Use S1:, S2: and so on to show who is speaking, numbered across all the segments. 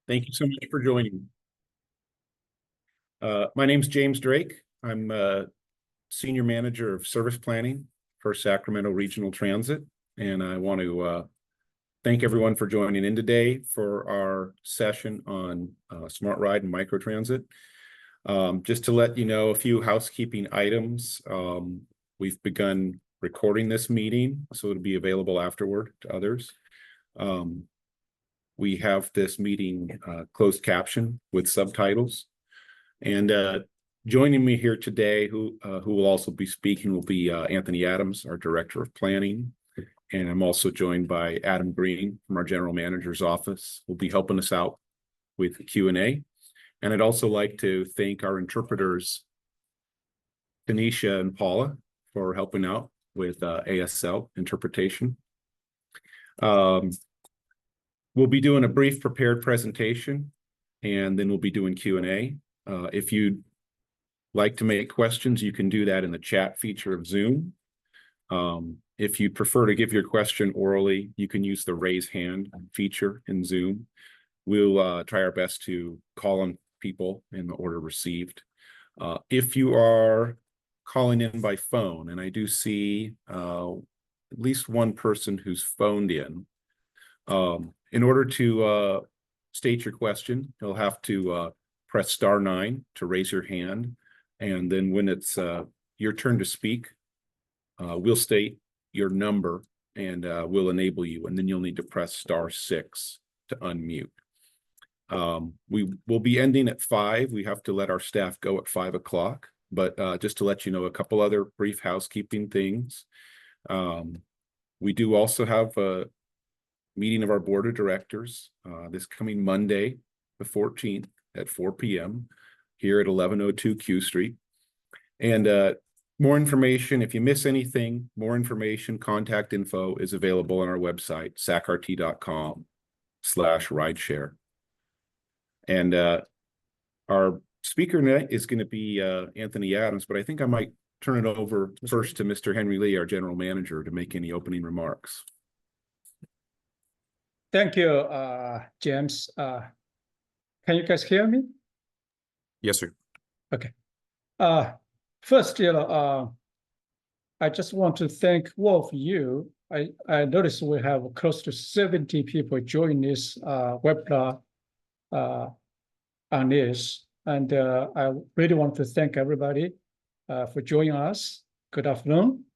S1: Thank you so much for joining. My name's James Drake. I'm Senior Manager of Service Planning for Sacramento Regional Transit, and I want to thank everyone for joining in today for our session on Smart Ride and microtransit. Just to let you know a few housekeeping items. We've begun recording this meeting, so it'll be available afterward to others. We have this meeting closed caption with subtitles. And joining me here today, who will also be speaking, will be Anthony Adams, our Director of Planning. And I'm also joined by Adam Green from our General Manager's office, who will be helping us out with Q&A. And I'd also like to thank our interpreters, Tanisha and Paula, for helping out with ASL interpretation. We'll be doing a brief prepared presentation, and then we'll be doing Q&A. If you'd like to make questions, you can do that in the chat feature of Zoom. If you prefer to give your question orally, you can use the raise hand feature in Zoom. We'll try our best to call on people in the order received. If you are calling in by phone, and I do see at least one person who's phoned in order to state your question, you'll have to press *9 to raise your hand. And then when it's your turn to speak, we'll state your number and we'll enable you. And then you'll need to press *6 to unmute. We will be ending at 5. We have to let our staff go at 5 o'clock. But just to let you know, a couple other brief housekeeping things. We do also have a meeting of our board of directors this coming Monday, the 14th at 4 p.m. here at 1102 Q Street. And more information, if you miss anything, more information, contact info is available on our website, sacrt.com/rideshare. And our speaker tonight is going to be Anthony Adams, but I think I might turn it over first to Mr. Henry Lee, our general manager, to make any opening remarks.
S2: Thank you, James. Can you guys hear me?
S1: Yes, sir.
S2: Okay. First, I just want to thank all of you. I noticed we have close to 70 people join this webinar on this. And I really want to thank everybody for joining us. Good afternoon.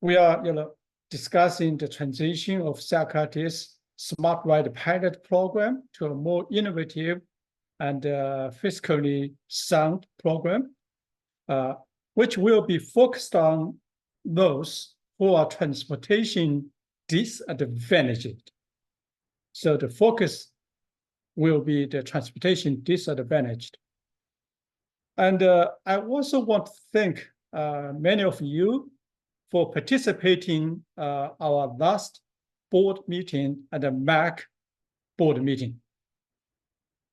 S2: We are, discussing the transition of SacRT's Smart Ride pilot program to a more innovative and fiscally sound program, which will be focused on those who are transportation disadvantaged. So the focus will be the transportation disadvantaged. And I also want to thank many of you for participating our last board meeting and the MAC board meeting.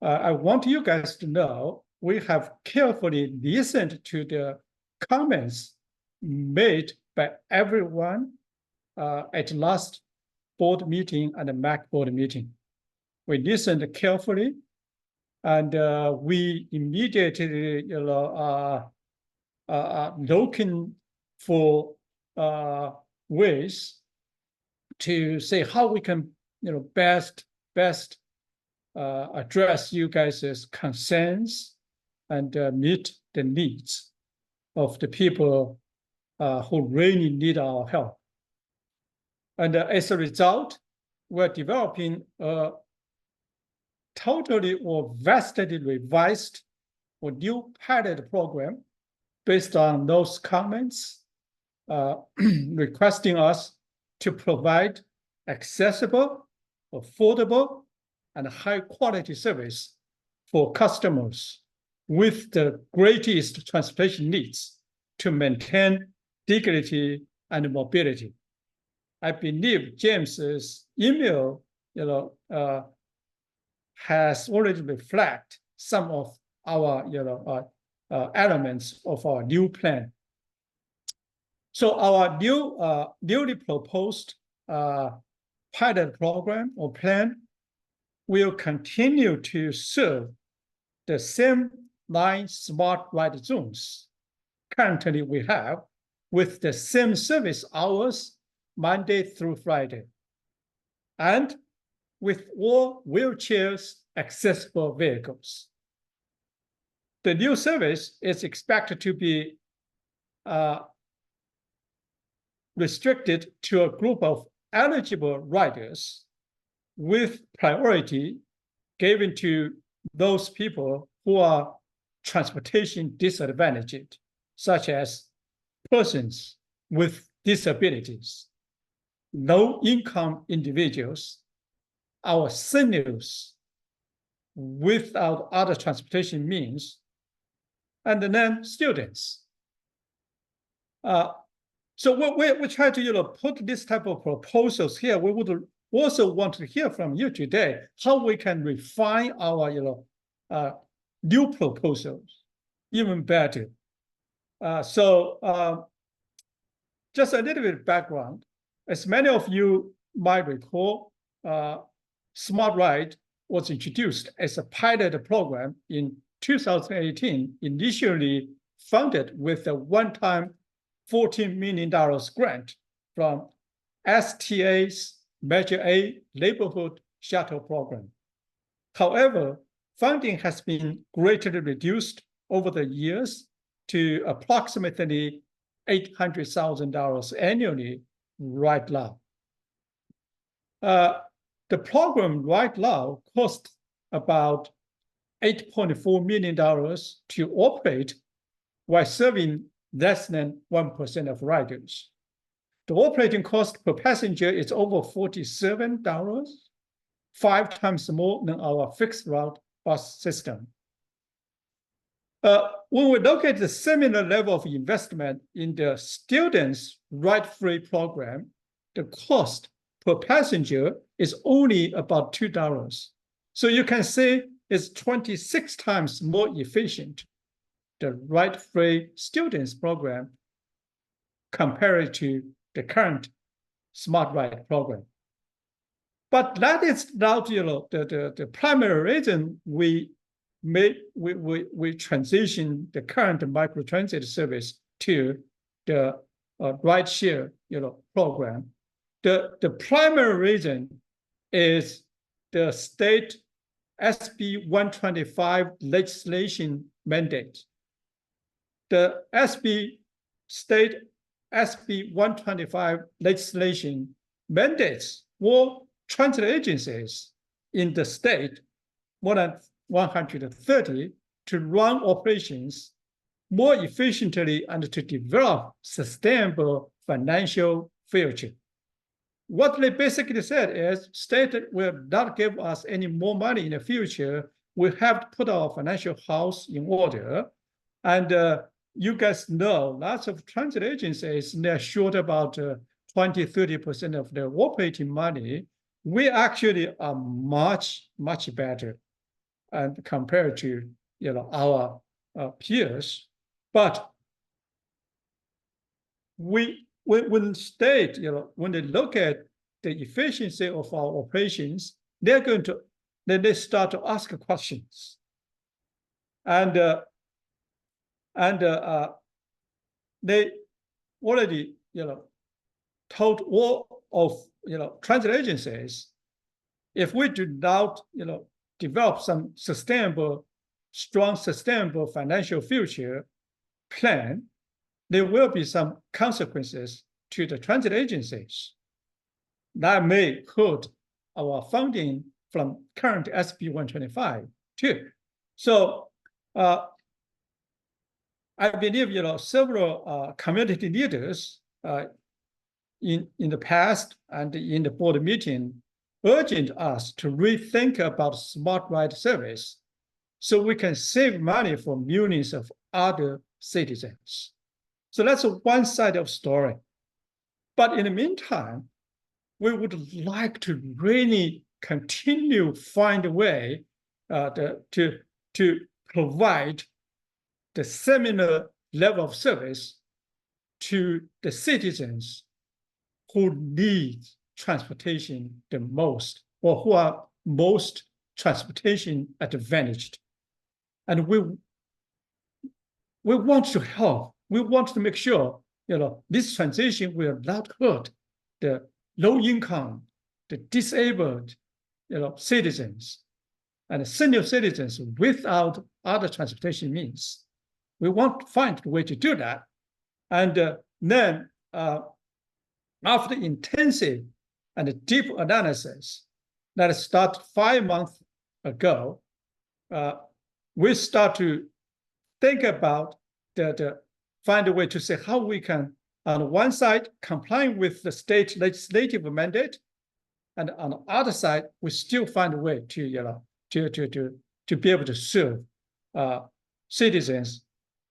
S2: I want you guys to know we have carefully listened to the comments made by everyone at last board meeting and the MAC board meeting. We listened carefully, and we immediately, looking for ways to say how we can, best address you guys' concerns and meet the needs of the people who really need our help. And as a result, we're developing a totally or vastly revised or new pilot program based on those comments, requesting us to provide accessible, affordable, and high-quality service for customers with the greatest transportation needs to maintain dignity and mobility. I believe James's email, has already reflected some of our, elements of our new plan. So our newly proposed pilot program or plan will continue to serve the same 9 smart ride zones currently we have with the same service hours Monday through Friday, and with all wheelchairs accessible vehicles. The new service is expected to be restricted to a group of eligible riders with priority given to those people who are transportation disadvantaged, such as persons with disabilities, low-income individuals, our seniors without other transportation means, and then students. So we try to put this type of proposals here. We would also want to hear from you today how we can refine our new proposals even better. Just a little bit of background. As many of you might recall, SmaRT was introduced as a pilot program in 2018, initially funded with a one-time $14 million grant from STA's Measure A Neighborhood Shuttle Program. However, funding has been greatly reduced over the years to approximately $800,000 annually right now. The program right now costs about $8.4 million to operate while serving less than 1% of riders. The operating cost per passenger is over $47, 5 times more than our fixed route bus system. When we look at the similar level of investment in the students' ride-free program, the cost per passenger is only about $2. So you can say it's 26 times more efficient, the ride-free students program, compared to the current SmaRT program. But that is not the primary reason we transition the current microtransit service to the rideshare program. The primary reason is the state SB 125 legislation mandate. The state SB 125 legislation mandates all transit agencies in the state, more than 130, to run operations more efficiently and to develop sustainable financial future. What they basically said is, state will not give us any more money in the future. We have to put our financial house in order. And you guys know, lots of transit agencies, they're short about 20–30% of their operating money. We actually are much better and compared to our peers. But when state, when they look at the efficiency of our operations, then they start to ask questions. And they already, told all of, transit agencies, if we do not, develop some strong, sustainable financial future plan, there will be some consequences to the transit agencies that may hurt our funding from current SB 125 too. So I believe several community leaders in the past and in the board meeting urged us to rethink about SmaRT service so we can save money for millions of other citizens. So that's one side of the story. But in the meantime, we would like to really continue find a way to provide the similar level of service to the citizens who need transportation the most, or who are most transportation advantaged. And we want to help. We want to make sure, this transition will not hurt the low income, the disabled, citizens and senior citizens without other transportation means. We want to find a way to do that. And then after intensive and deep analysis that started 5 months ago, we start to think about find a way to say how we can, on one side, comply with the state legislative mandate, and on the other side, we still find a way to be able to serve citizens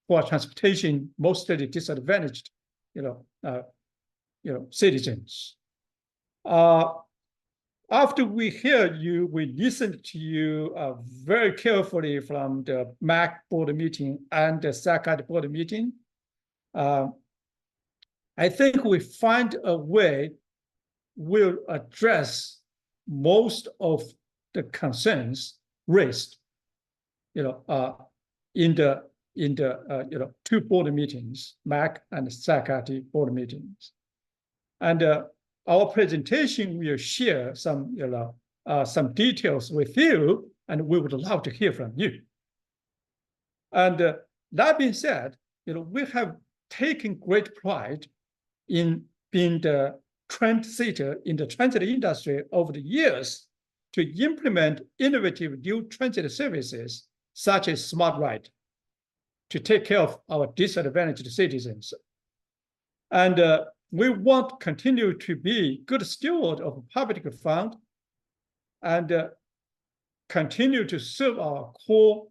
S2: who are transportation mostly disadvantaged, citizens. After we hear you, we listened to you very carefully from the MAC board meeting and the SacRT board meeting. I think we find a way will address most of the concerns raised, in the two board meetings, MAC and SacRT board meetings, and our presentation will share some details with you, and we would love to hear from you. And that being said, we have taken great pride in being the trendsetter in the transit industry over the years to implement innovative new transit services such as SmaRT to take care of our disadvantaged citizens. And we want to continue to be good steward of public fund and continue to serve our core,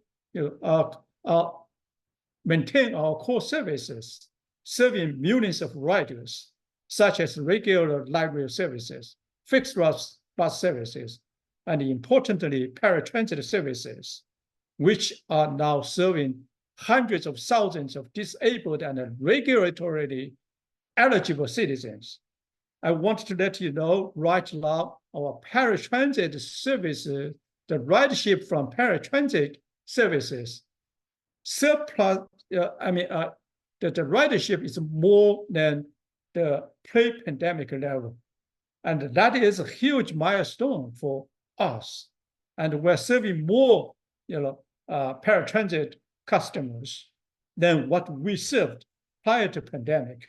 S2: maintain our core services, serving millions of riders, such as regular light rail services, fixed bus services, and importantly, paratransit services, which are now serving hundreds of thousands of disabled and regulatorily eligible citizens. I want to let you know right now, our paratransit services, the ridership from paratransit services, the ridership is more than the pre-pandemic level. And that is a huge milestone for us. And we're serving more, paratransit customers than what we served prior to pandemic.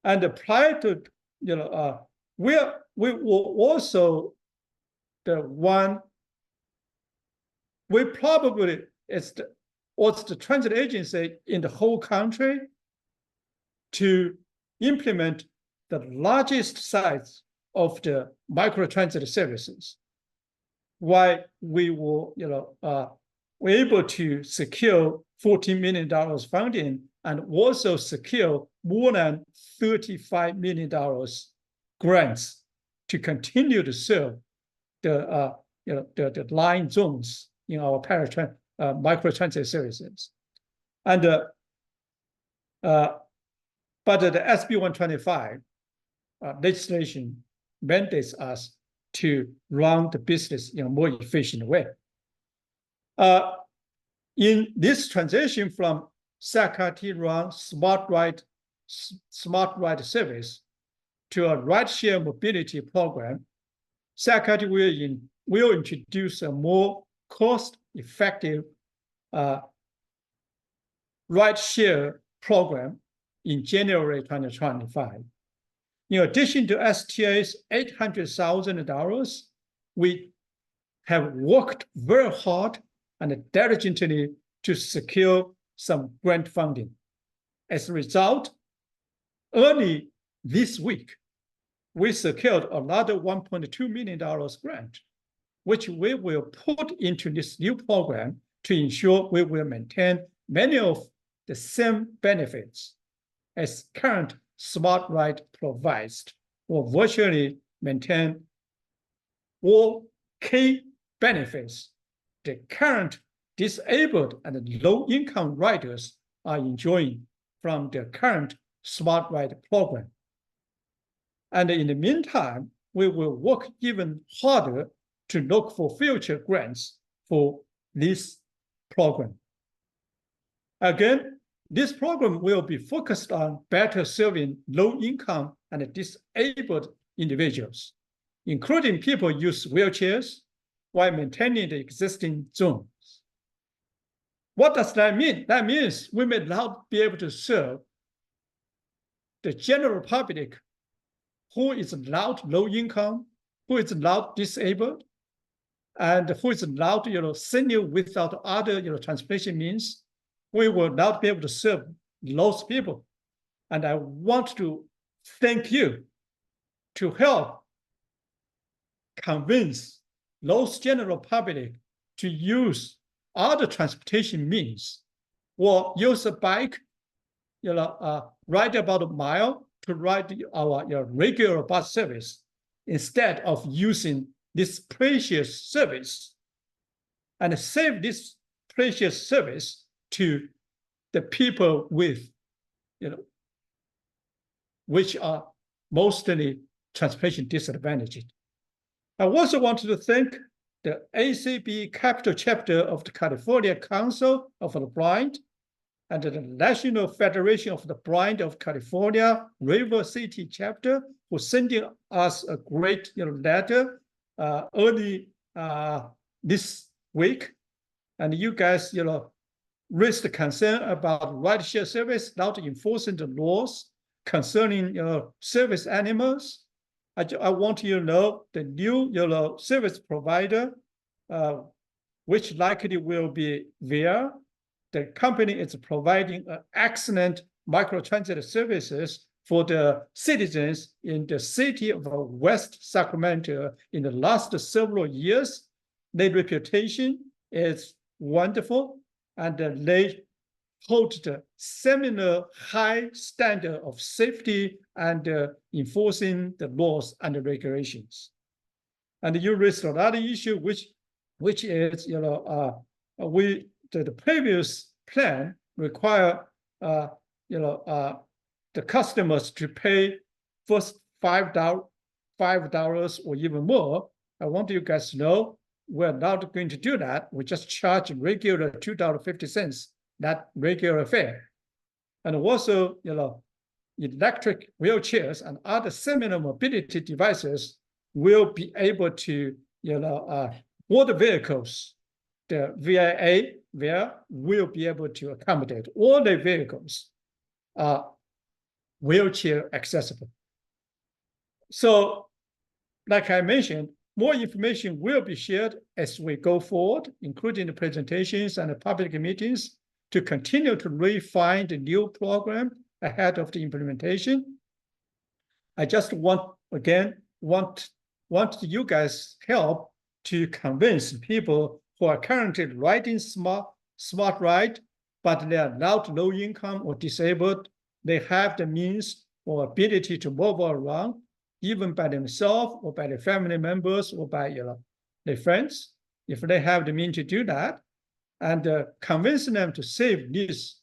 S2: And prior to, we were also the one, we probably was the transit agency in the whole country to implement the largest size of the microtransit services. Why we were, were able to secure $14 million funding and also secure more than $35 million grants to continue to serve the line zones in our microtransit services. And but the SB 125 legislation mandates us to run the business in a more efficient way. In this transition from SacRT run SmaRT service to a rideshare mobility program, SacRT will introduce a more cost-effective rideshare program in January 2025. In addition to STA's $800,000, we have worked very hard and diligently to secure some grant funding. As a result, early this week, we secured another $1.2 million grant, which we will put into this new program to ensure we will maintain many of the same benefits as current SmaRT provides, or virtually maintain all key benefits the current disabled and low-income riders are enjoying from the current SmaRT program. And in the meantime, we will work even harder to look for future grants for this program. Again, this program will be focused on better serving low-income and disabled individuals, including people who use wheelchairs, while maintaining the existing zones. What does that mean? That means we may not be able to serve the general public who is not low income, who is not disabled, and who is not senior without other transportation means. We will not be able to serve those people. And I want to thank you to help convince those general public to use other transportation means or use a bike, ride about a mile to ride our regular bus service instead of using this precious service, and save this precious service to the people with, which are mostly transportation disadvantaged. I also wanted to thank the ACB Capital Chapter of the California Council of the Blind and the National Federation of the Blind of California River City Chapter for sending us a great letter early this week. And you guys raised the concern about rideshare service not enforcing the laws concerning service animals. I want you to know the new service provider, which likely will be VIA. The company is providing excellent microtransit services for the citizens in the city of West Sacramento in the last several years. Their reputation is wonderful, and they hold the similar high standard of safety and enforcing the laws and the regulations. And you raised another issue, which is the previous plan require the customers to pay first $5 or even more. I want you guys to know we're not going to do that. We just charge regular $2.50, that regular fare. And also, electric wheelchairs and other similar mobility devices will be able to, all the vehicles, the VIA will be able to accommodate all the vehicles are wheelchair accessible. So, like I mentioned, more information will be shared as we go forward, including the presentations and the public meetings, to continue to refine the new program ahead of the implementation. I just want you guys help to convince people who are currently riding SmaRT, but they are not low income or disabled. They have the means or ability to move around, even by themselves or by their family members or by their friends, if they have the means to do that, and convince them to save this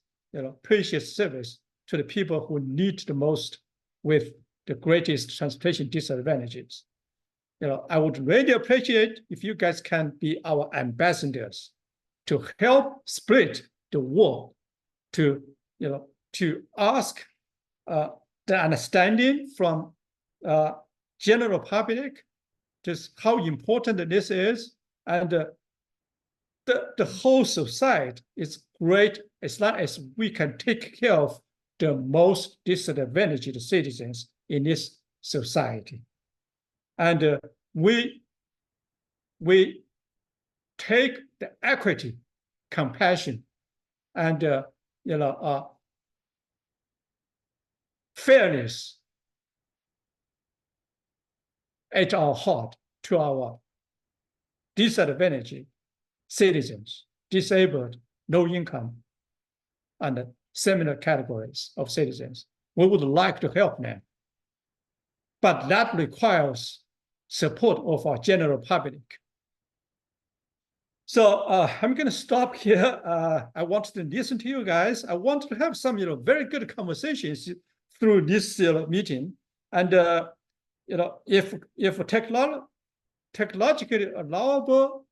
S2: precious service to the people who need the most with the greatest transportation disadvantages. I would really appreciate if you guys can be our ambassadors to help spread the word, to ask the understanding from general public just how important this is, and the whole society is great as long as we can take care of the most disadvantaged citizens in this society. And we take the equity, compassion, and fairness at our heart to our disadvantaged citizens, disabled, low income, and similar categories of citizens. We would like to help them, but that requires support of our general public. So I'm going to stop here. I want to listen to you guys. I want to have some very good conversations through this meeting. And if technologically allowable,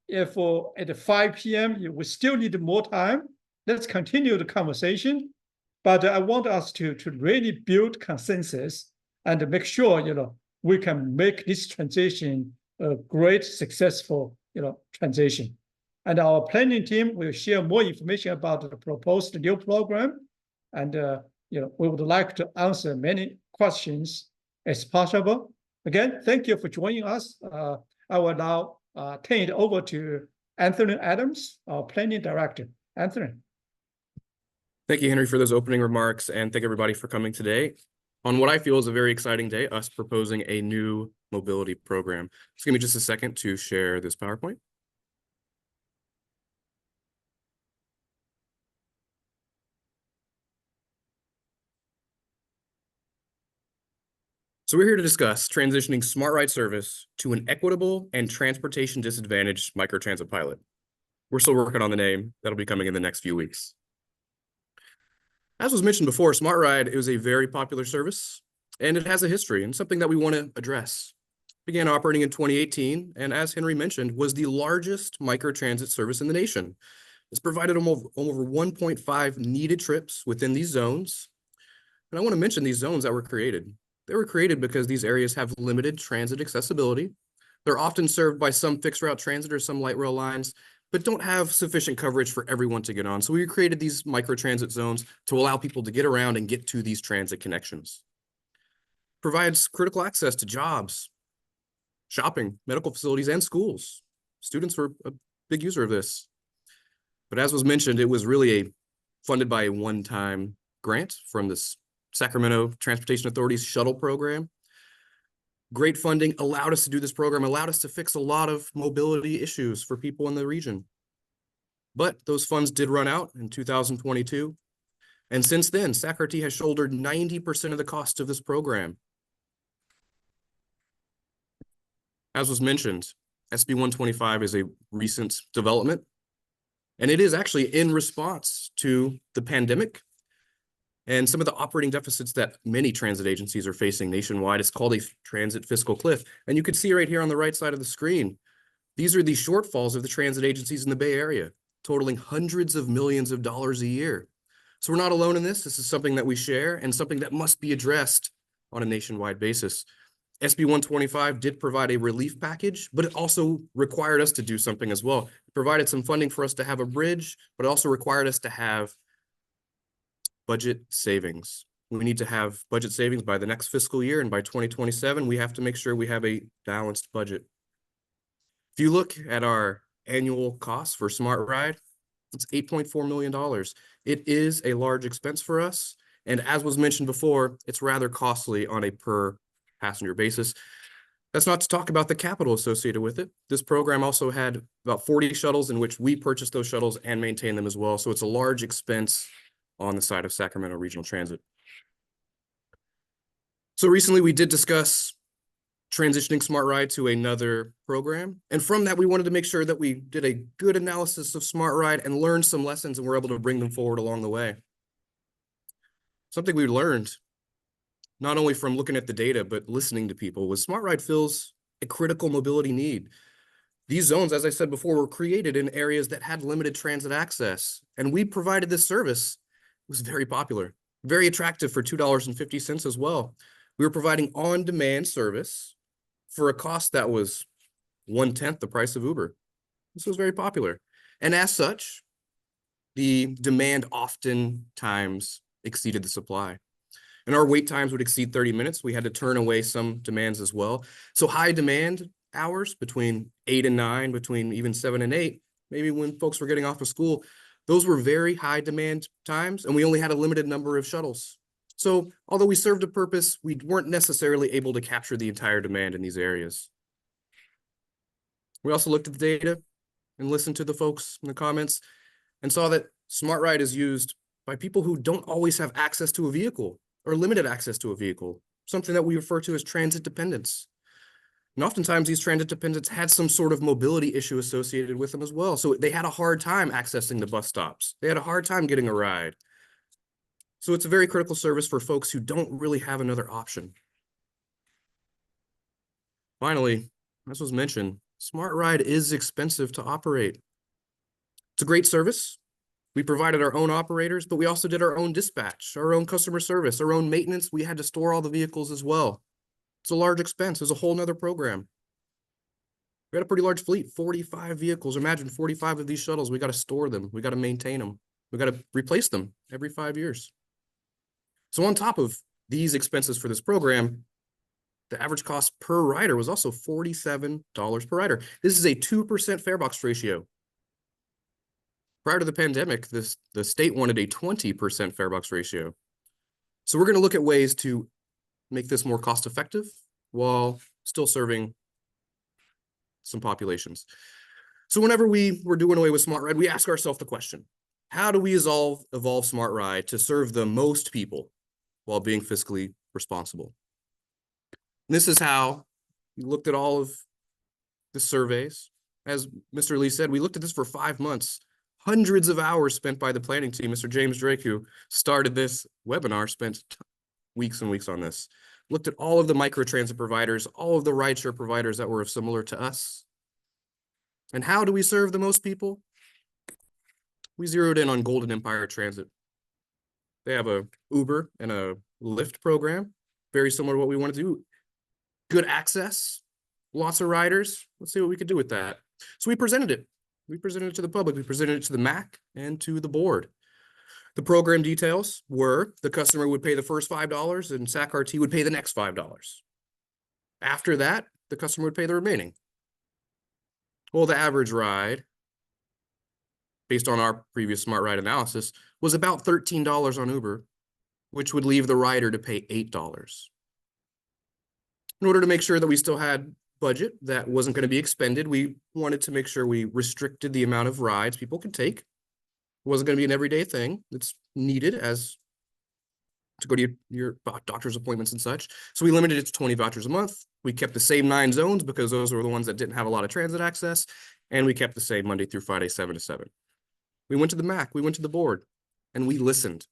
S2: if at 5 p.m. we still need more time, let's continue the conversation. But I want us to really build consensus and make sure, we can make this transition a great, successful, transition. And our planning team will share more information about the proposed new program. And, we would like to answer many questions as possible. Again, thank you for joining us. I will now turn it over to Anthony Adams, our planning director. Anthony.
S3: Thank you, Henry, for those opening remarks, and thank everybody for coming today on what I feel is a very exciting day, us proposing a new mobility program. Just give me just a second to share this PowerPoint. So we're here to discuss transitioning SmaRT service to an equitable and transportation disadvantaged microtransit pilot. We're still working on the name. That'll be coming in the next few weeks. As was mentioned before, SmaRT is a very popular service, and it has a history and something that we want to address. It began operating in 2018, and as Henry mentioned, was the largest microtransit service in the nation. It's provided over 1.5 needed trips within these zones. And I want to mention these zones that were created. They were created because these areas have limited transit accessibility. They're often served by some fixed route transit or some light rail lines, but don't have sufficient coverage for everyone to get on. So we created these microtransit zones to allow people to get around and get to these transit connections. Provides critical access to jobs, shopping, medical facilities, and schools. Students were a big user of this. But as was mentioned, it was really funded by a one-time grant from this Sacramento Transportation Authority's shuttle program. Great funding allowed us to do this program, allowed us to fix a lot of mobility issues for people in the region. But those funds did run out in 2022. And since then, SacRT has shouldered 90% of the cost of this program. As was mentioned, SB 125 is a recent development, and it is actually in response to the pandemic and some of the operating deficits that many transit agencies are facing nationwide. It's called a transit fiscal cliff. And you can see right here on the right side of the screen, these are the shortfalls of the transit agencies in the Bay Area, totaling hundreds of millions of dollars a year. So we're not alone in this. This is something that we share and something that must be addressed on a nationwide basis. SB 125 did provide a relief package, but it also required us to do something as well. It provided some funding for us to have a bridge, but it also required us to have budget savings. We need to have budget savings by the next fiscal year, and by 2027, we have to make sure we have a balanced budget. If you look at our annual costs for SmaRT, it's $8.4 million. It is a large expense for us, and as was mentioned before, it's rather costly on a per passenger basis. That's not to talk about the capital associated with it. This program also had about 40 shuttles in which we purchased those shuttles and maintain them as well, so it's a large expense on the side of Sacramento Regional Transit. So recently we did discuss transitioning SmaRT to another program. And from that, we wanted to make sure that we did a good analysis of SmaRT and learned some lessons, and we're able to bring them forward along the way. Something we learned, not only from looking at the data, but listening to people, was SmaRT fills a critical mobility need. These zones, as I said before, were created in areas that had limited transit access, and we provided this service. It was very popular, very attractive for $2.50 as well. We were providing on-demand service for a cost that was 1/10 the price of Uber. This was very popular. And as such, the demand oftentimes exceeded the supply. And our wait times would exceed 30 minutes. We had to turn away some demands as well. So high demand hours between 8 and 9, between even 7 and 8, maybe when folks were getting off of school, those were very high demand times, and we only had a limited number of shuttles. So although we served a purpose, we weren't necessarily able to capture the entire demand in these areas. We also looked at the data and listened to the folks in the comments and saw that SmaRT is used by people who don't always have access to a vehicle or limited access to a vehicle, something that we refer to as transit dependence. And oftentimes these transit dependents had some sort of mobility issue associated with them as well. So they had a hard time accessing the bus stops. They had a hard time getting a ride. So it's a very critical service for folks who don't really have another option. Finally, as was mentioned, SmaRT is expensive to operate. It's a great service. We provided our own operators, but we also did our own dispatch, our own customer service, our own maintenance. We had to store all the vehicles as well. It's a large expense. It's a whole nother program. We had a pretty large fleet, 45 vehicles. Imagine 45 of these shuttles. We got to store them. We got to maintain them. We got to replace them every 5 years. So on top of these expenses for this program, the average cost per rider was also $47 per rider. This is a 2% fare box ratio. Prior to the pandemic, the state wanted a 20% fare box ratio. So we're going to look at ways to make this more cost effective while still serving some populations. So whenever we were doing away with SmaRT, we ask ourselves the question, how do we evolve SmaRT to serve the most people while being fiscally responsible? And this is how we looked at all of the surveys. As Mr. Lee said, we looked at this for 5 months. Hundreds of hours spent by the planning team. Mr. James Drake, who started this webinar, spent weeks and weeks on this. Looked at all of the microtransit providers, all of the rideshare providers that were similar to us. And how do we serve the most people? We zeroed in on Golden Empire Transit. They have a Uber and a Lyft program, very similar to what we want to do. Good access, lots of riders. Let's see what we could do with that. So we presented it. We presented it to the public. We presented it to the MAC and to the board. The program details were the customer would pay the first $5 and SacRT would pay the next $5. After that, the customer would pay the remaining. Well, the average ride, based on our previous SmaRT analysis, was about $13 on Uber, which would leave the rider to pay $8. In order to make sure that we still had budget that wasn't going to be expended, we wanted to make sure we restricted the amount of rides people could take. It wasn't going to be an everyday thing that's needed as to go to your doctor's appointments and such. So we limited it to 20 vouchers a month. We kept the same 9 zones because those were the ones that didn't have a lot of transit access. And we kept the same Monday through Friday, 7 to 7. We went to the MAC, we went to the board, and we listened.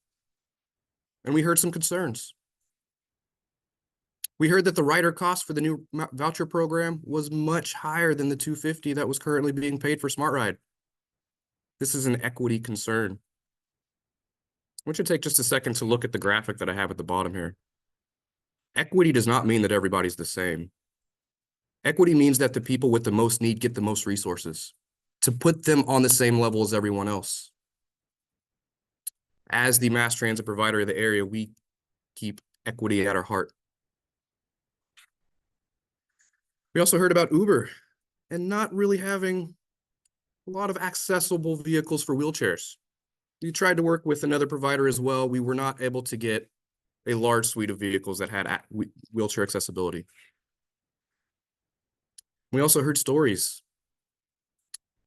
S3: And we heard some concerns. We heard that the rider cost for the new voucher program was much higher than the $250 that was currently being paid for SmaRT. This is an equity concern. I want you to take just a second to look at the graphic that I have at the bottom here. Equity does not mean that everybody's the same. Equity means that the people with the most need get the most resources to put them on the same level as everyone else. As the mass transit provider of the area, we keep equity at our heart. We also heard about Uber and not really having a lot of accessible vehicles for wheelchairs. We tried to work with another provider as well. We were not able to get a large suite of vehicles that had wheelchair accessibility. We also heard stories,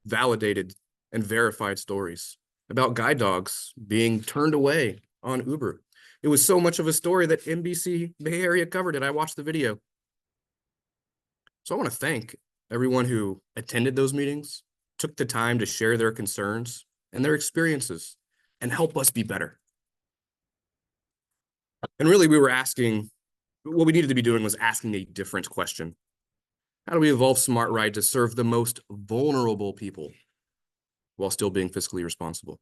S3: validated and verified stories about guide dogs being turned away on Uber. It was so much of a story that NBC Bay Area covered it. I watched the video. So I want to thank everyone who attended those meetings, took the time to share their concerns and their experiences and help us be better. And really, we were asking, what we needed to be doing was asking a different question. How do we evolve SmaRT to serve the most vulnerable people while still being fiscally responsible?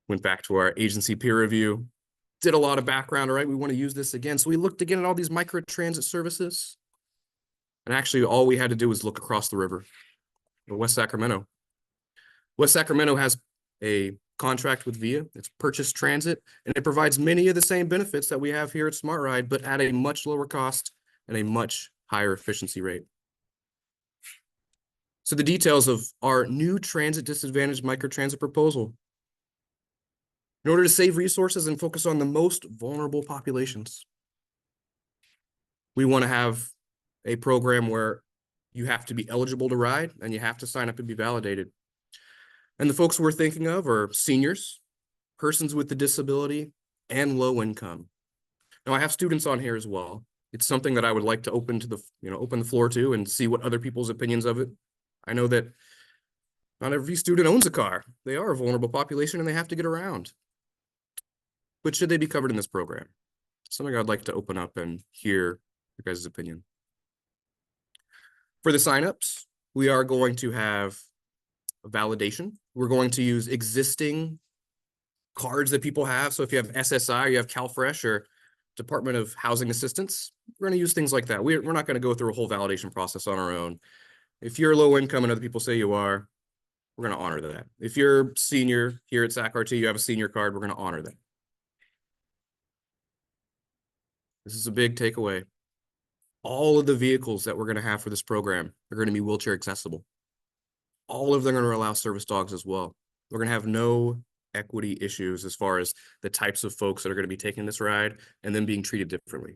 S3: Went back to our agency peer review, did a lot of background, all right, we want to use this again. So we looked again at all these microtransit services. And actually, all we had to do was look across the river, West Sacramento. West Sacramento has a contract with VIA. It's purchased transit, and it provides many of the same benefits that we have here at SmaRT, but at a much lower cost and a much higher efficiency rate. So the details of our new transit disadvantaged microtransit proposal. In order to save resources and focus on the most vulnerable populations, we want to have a program where you have to be eligible to ride and you have to sign up and be validated. And the folks we're thinking of are seniors, persons with a disability, and low income. Now I have students on here as well. It's something that I would like to open to the, open the floor to and see what other people's opinions of it. I know that not every student owns a car. They are a vulnerable population and they have to get around. But should they be covered in this program? Something I'd like to open up and hear your guys' opinion. For the signups, we are going to have a validation. We're going to use existing cards that people have. So if you have SSI, you have CalFresh or Department of Housing Assistance, we're going to use things like that. We're not going to go through a whole validation process on our own. If you're low income and other people say you are, we're going to honor that. If you're senior here at SacRT, you have a senior card, we're going to honor that. This is a big takeaway. All of the vehicles that we're going to have for this program are going to be wheelchair accessible. All of them are going to allow service dogs as well. We're going to have no equity issues as far as the types of folks that are going to be taking this ride and then being treated differently.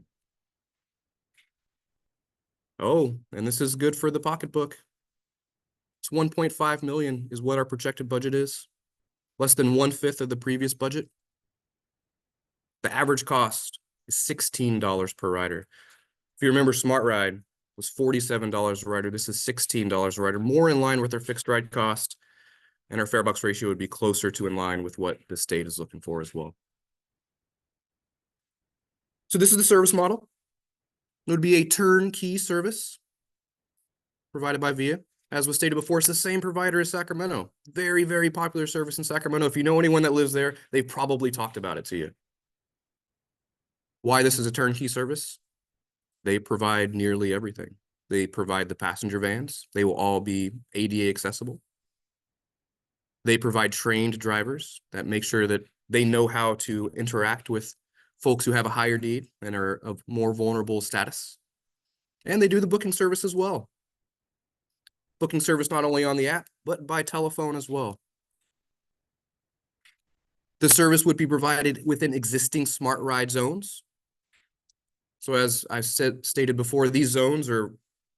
S3: Oh, and this is good for the pocketbook. It's 1.5 million is what our projected budget is. Less than 1/5 of the previous budget. The average cost is $16 per rider. If you remember, SmaRT was $47 a rider. This is $16 a rider, more in line with our fixed ride cost. And our fare box ratio would be closer to in line with what the state is looking for as well. So this is the service model. It would be a turnkey service provided by VIA. As was stated before, it's the same provider as Sacramento. Very, very popular service in Sacramento. If you know anyone that lives there, they've probably talked about it to you. Why this is a turnkey service? They provide nearly everything. They provide the passenger vans. They will all be ADA accessible. They provide trained drivers that make sure that they know how to interact with folks who have a higher need and are of more vulnerable status. And they do the booking service as well. Booking service not only on the app, but by telephone as well. The service would be provided within existing SmaRT zones. So as I stated before, these zones are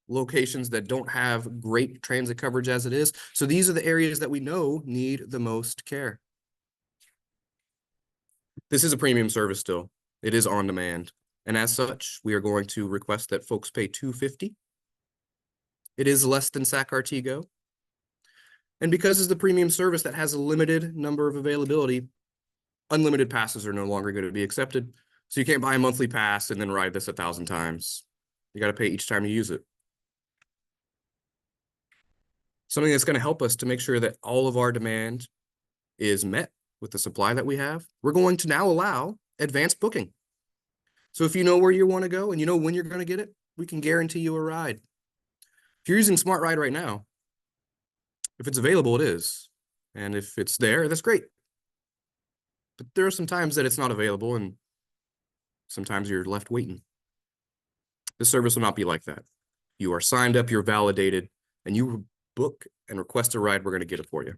S3: locations that don't have great transit coverage as it is. So these are the areas that we know need the most care. This is a premium service still. It is on demand. And as such, we are going to request that folks pay $250. It is less than SacRT Go. And because it's the premium service that has a limited number of availability, unlimited passes are no longer going to be accepted. So you can't buy a monthly pass and then ride this 1,000 times. You got to pay each time you use it. Something that's going to help us to make sure that all of our demand is met with the supply that we have. We're going to now allow advanced booking. So if you know where you want to go and you know when you're going to get it, we can guarantee you a ride. If you're using SmaRT right now, if it's available, it is. And if it's there, that's great. But there are some times that it's not available and sometimes you're left waiting. The service will not be like that. You are signed up, you're validated, and you book and request a ride, we're going to get it for you.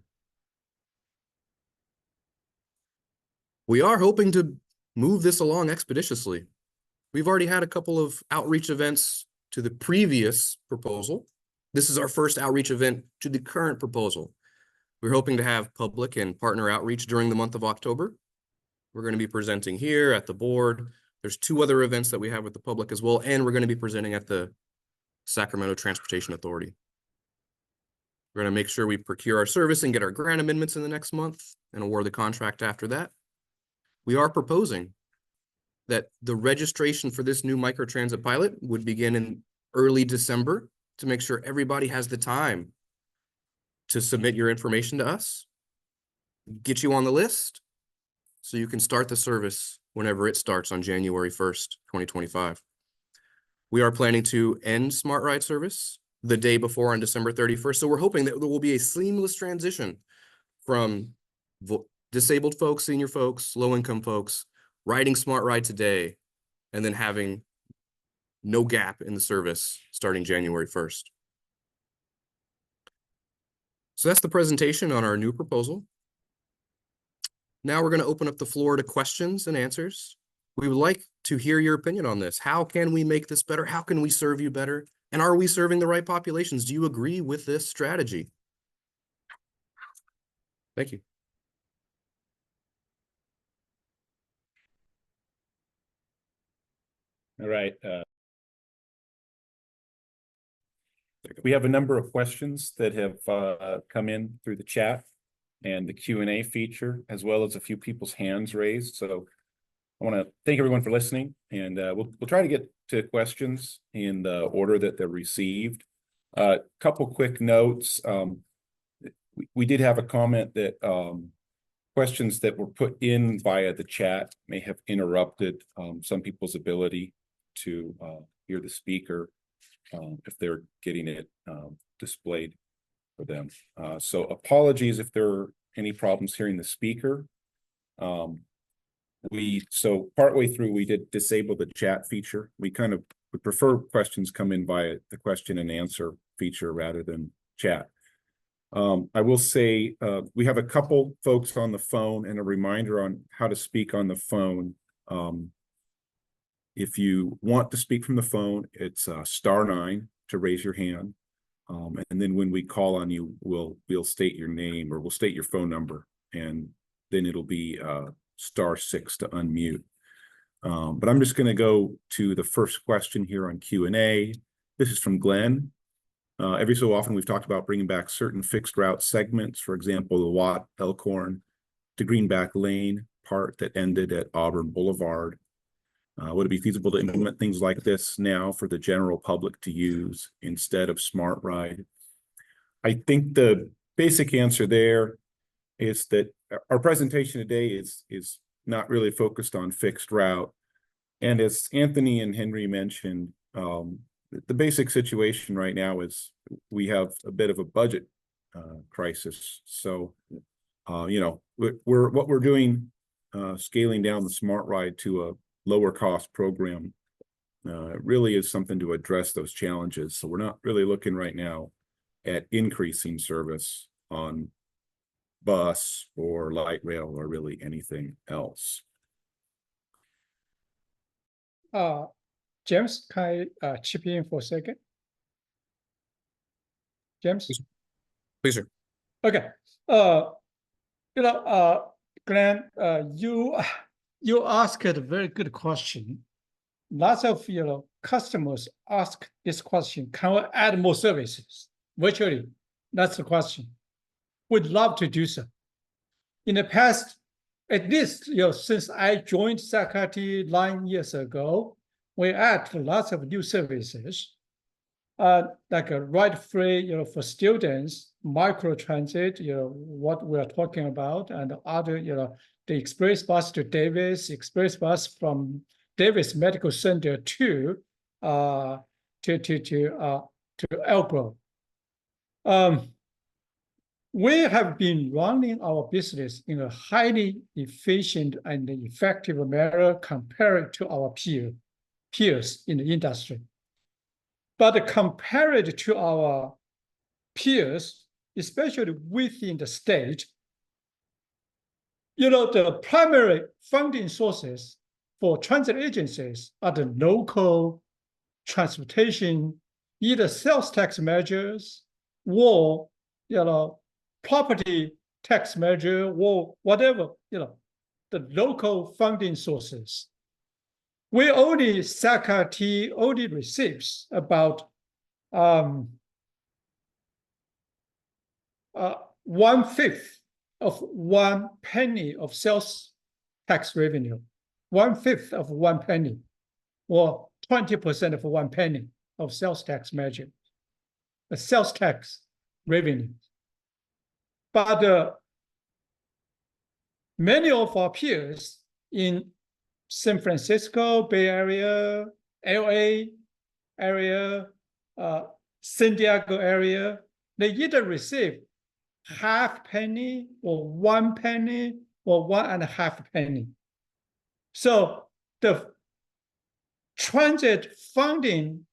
S3: We are hoping to move this along expeditiously. We've already had a couple of outreach events to the previous proposal. This is our first outreach event to the current proposal. We're hoping to have public and partner outreach during the month of October. We're going to be presenting here at the board. There's 2 other events that we have with the public as well, and we're going to be presenting at the Sacramento Transportation Authority. We're going to make sure we procure our service and get our grant amendments in the next month and award the contract after that. We are proposing that the registration for this new microtransit pilot would begin in early December to make sure everybody has the time to submit your information to us, get you on the list, so you can start the service whenever it starts on January 1st, 2025. We are planning to end SmaRT service the day before on December 31st. So we're hoping that there will be a seamless transition from disabled folks, senior folks, low-income folks, riding SmaRT today, and then having no gap in the service starting January 1st. So that's the presentation on our new proposal. Now we're going to open up the floor to questions and answers. We would like to hear your opinion on this. How can we make this better? How can we serve you better? And are we serving the right populations? Do you agree with this strategy? Thank you.
S1: All right. We have a number of questions that have come in through the chat and the Q&A feature, as well as a few people's hands raised. So I want to thank everyone for listening, and we'll try to get to questions in the order that they're received. Couple quick notes. We did have a comment that questions that were put in via the chat may have interrupted some people's ability to hear the speaker if they're getting it displayed for them. So apologies if there are any problems hearing the speaker. So partway through, we did disable the chat feature. We kind of would prefer questions come in via the question and answer feature rather than chat. I will say we have a couple folks on the phone, and a reminder on how to speak on the phone. If you want to speak from the phone, it's *9 to raise your hand. And then when we call on you, we'll state your name, or we'll state your phone number, and then it'll be *6 to unmute. But I'm just going to go to the first question here on Q&A. This is from Glenn. Every so often, we've talked about bringing back certain fixed route segments, for example, the Watt Elkhorn to Greenback Lane part that ended at Auburn Boulevard. Would it be feasible to implement things like this now for the general public to use instead of SmaRT? I think the basic answer there is that our presentation today is not really focused on fixed route. And as Anthony and Henry mentioned, the basic situation right now is we have a bit of a budget crisis. So, what we're doing, scaling down the SmaRT to a lower cost program, really is something to address those challenges. So we're not really looking right now at increasing service on bus or light rail or really anything else.
S2: James, can I chip in for a second? James?
S3: Please, sir.
S2: Okay. Glenn, you asked a very good question. Lots of customers ask this question: can we add more services virtually? That's the question. We'd love to do so. In the past, at least since I joined SacRT 9 years ago, we add lots of new services, like a ride-free, for students, microtransit, what we are talking about, and other, the express bus to Davis, express bus from Davis Medical Center to Elk Grove. We have been running our business in a highly efficient and effective manner compared to our peers in the industry. But compared to our peers, especially within the state, the primary funding sources for transit agencies are the local transportation, either sales tax measures or, property tax measure or whatever, the local funding sources. SacRT only receives about 1/5 of 1 penny of sales tax revenue, 1/5 of 1 penny, or 20% of 1 penny of sales tax measure, the sales tax revenue. But many of our peers in San Francisco, Bay Area, LA area, San Diego area, they either receive 0.5 penny or 1 penny or 1.5 penny. So the transit funding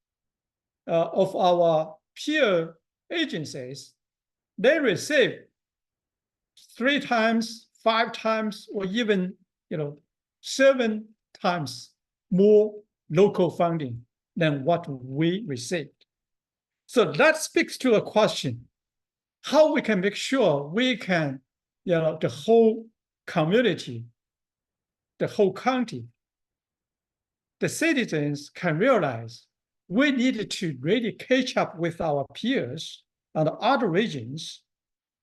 S2: of our peer agencies, they receive 3 times, 5 times, or even 7 times more local funding than what we received. So that speaks to a question: how we can make sure we can, the whole community, the whole county, the citizens can realize we need to really catch up with our peers and other regions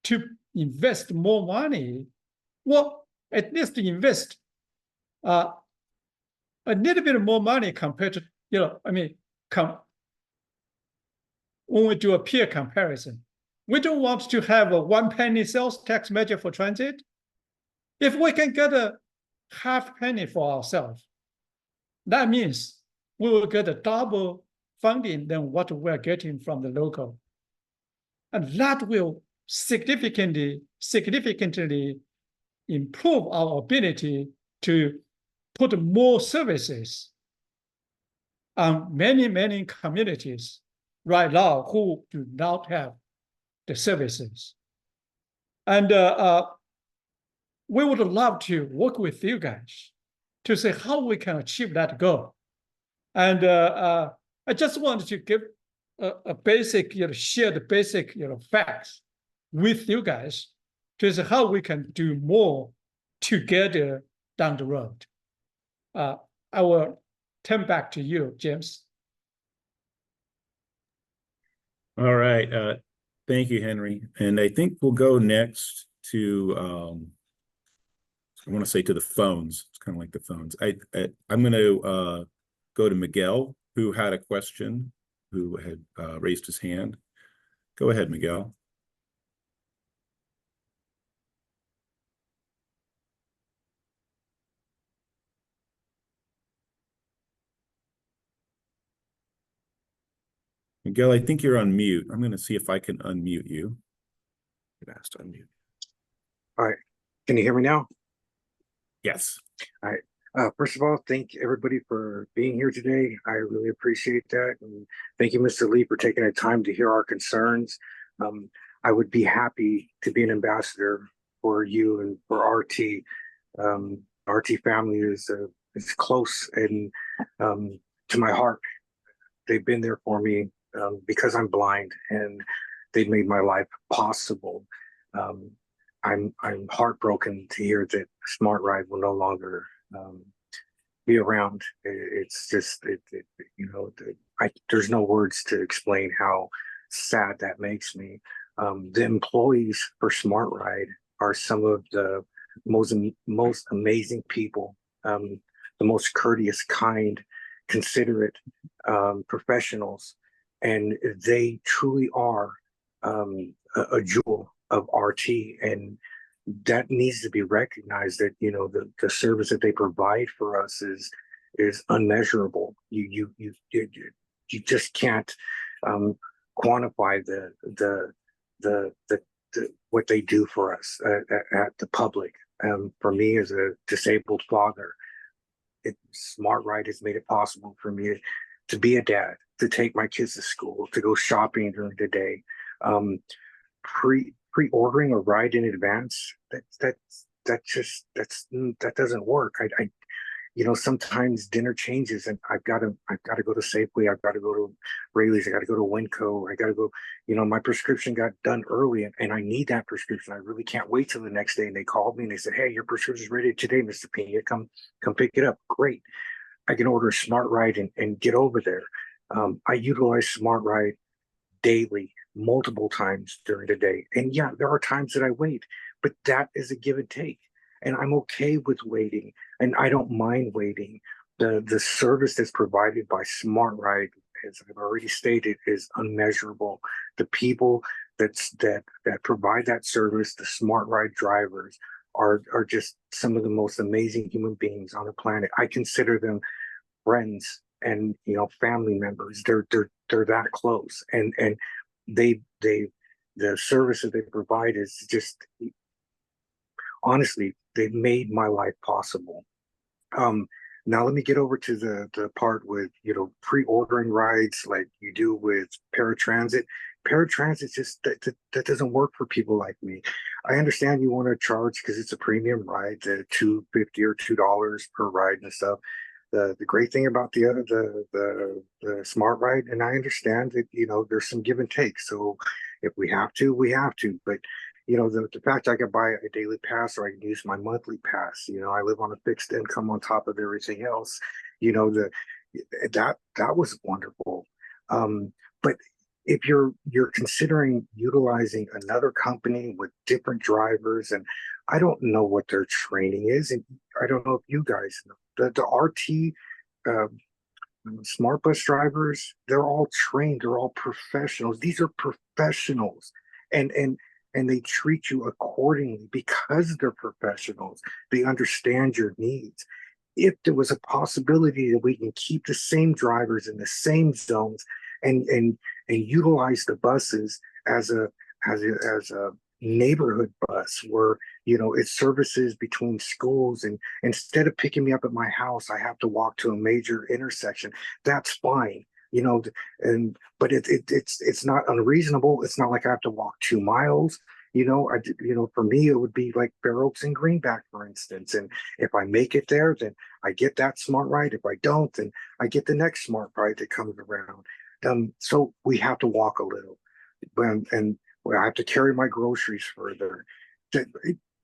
S2: to invest more money, well, at least invest a little bit more money compared to, when we do a peer comparison. We don't want to have a 1 penny sales tax measure for transit. If we can get a half penny for ourselves, that means we will get a double funding than what we are getting from the local. And that will significantly improve our ability to put more services on many communities right now who do not have the services. And we would love to work with you guys to see how we can achieve that goal. And I just wanted to give a basic, share the basic, facts with you guys to see how we can do more together down the road. I will turn back to you, James.
S1: All right. Thank you, Henry. And I think we'll go next to, I want to say to the phones. It's kind of like the phones. I'm going to go to Miguel, who had a question, who had raised his hand. Go ahead, Miguel. Miguel, I think you're on mute. I'm going to see if I can unmute you. Get asked to unmute.
S4: All right. Can you hear me now?
S1: Yes.
S4: All right. First of all, thank everybody for being here today. I really appreciate that. And thank you, Mr. Lee, for taking the time to hear our concerns. I would be happy to be an ambassador for you and for RT. RT family is close and to my heart. They've been there for me because I'm blind, and they made my life possible. I'm heartbroken to hear that SmaRT will no longer be around. It's just there's no words to explain how sad that makes me. The employees for SmaRT are some of the most amazing people, the most courteous, kind, considerate professionals, and they truly are a jewel of RT, and that needs to be recognized. That the service that they provide for us is unmeasurable. You just can't quantify the what they do for us at the public. For me as a disabled father, SmaRT has made it possible for me to be a dad, to take my kids to school, to go shopping during the day. Pre-ordering a ride in advance, that doesn't work. Sometimes dinner changes, and I've got to go to Safeway, I've got to go to Rayleigh's, I got to go to Winco, I got to go. My prescription got done early, and I need that prescription. I really can't wait till the next day. And they called me and they said, "Hey, your prescription's ready today, Mr. Pena. Come pick it up." Great. I can order a SmaRT and get over there. I utilize SmaRT daily, multiple times during the day. And yeah, there are times that I wait, but that is a give and take. And I'm okay with waiting, and I don't mind waiting. The service that's provided by SmaRT, as I've already stated, is unmeasurable. The people that provide that service, the SmaRT drivers, are just some of the most amazing human beings on the planet. I consider them friends and family members. They're that close, and the service that they provide is just, honestly, they've made my life possible. Now let me get over to the part with pre-ordering rides like you do with paratransit. Paratransit just that doesn't work for people like me. I understand you want to charge because it's a premium ride, the $2.50 or $2 per ride and stuff. The great thing about the SmaRT, and I understand that there's some give and take. So if we have to, we have to. But the fact I could buy a daily pass, or I can use my monthly pass. I live on a fixed income on top of everything else. That was wonderful. But if you're considering utilizing another company with different drivers, and I don't know what their training is, and I don't know if you guys know the RT Smart bus drivers, they're all trained, they're all professionals. These are professionals, and they treat you accordingly because they're professionals. They understand your needs. If there was a possibility that we can keep the same drivers in the same zones and utilize the buses as a neighborhood bus where it services between schools, and instead of picking me up at my house I have to walk to a major intersection, that's fine, but it's not unreasonable. It's not like I have to walk 2 miles. For me it would be like Fair Oaks and Greenback, for instance, and if I make it there, then I get that smart ride. If I don't, then I get the next smart ride that comes around. So we have to walk a little, and I have to carry my groceries further,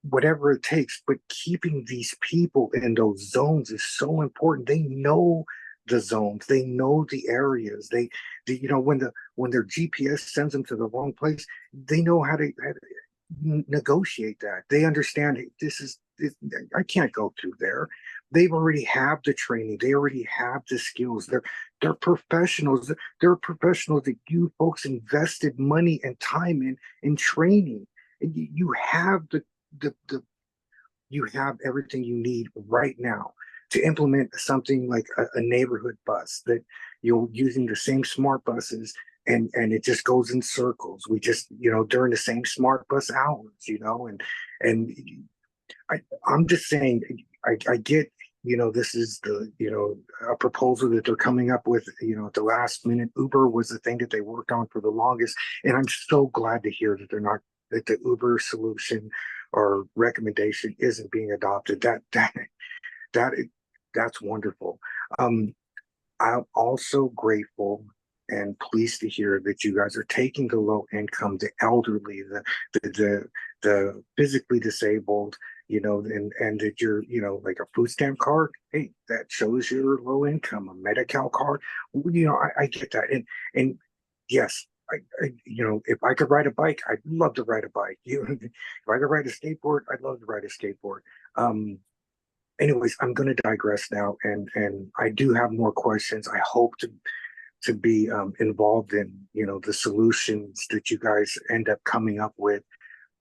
S4: whatever it takes. But keeping these people in those zones is so important. They know the zones, they know the areas. When their GPS sends them to the wrong place, they know how to negotiate that. They understand, hey, I can't go through there. They've already have the training. They already have the skills. They're professionals. They're professionals that you folks invested money and time in training. And you have you have everything you need right now to implement something like a neighborhood bus, that you're using the same smart buses, and it just goes in circles. We just, during the same smart bus hours, and I'm just saying, I get, this is a proposal that they're coming up with, at the last minute. Uber was the thing that they worked on for the longest, and I'm so glad to hear that the Uber solution or recommendation isn't being adopted. That's wonderful. I'm also grateful and pleased to hear that you guys are taking the low income, the elderly, the physically disabled, and that you're, like a food stamp card. Hey, that shows your low income. A Medi-Cal card. I get that, and yes. If I could ride a bike, I'd love to ride a bike. If I could ride a skateboard, I'd love to ride a skateboard. Anyways, I'm going to digress now, and I do have more questions. I hope to be involved in the solutions that you guys end up coming up with,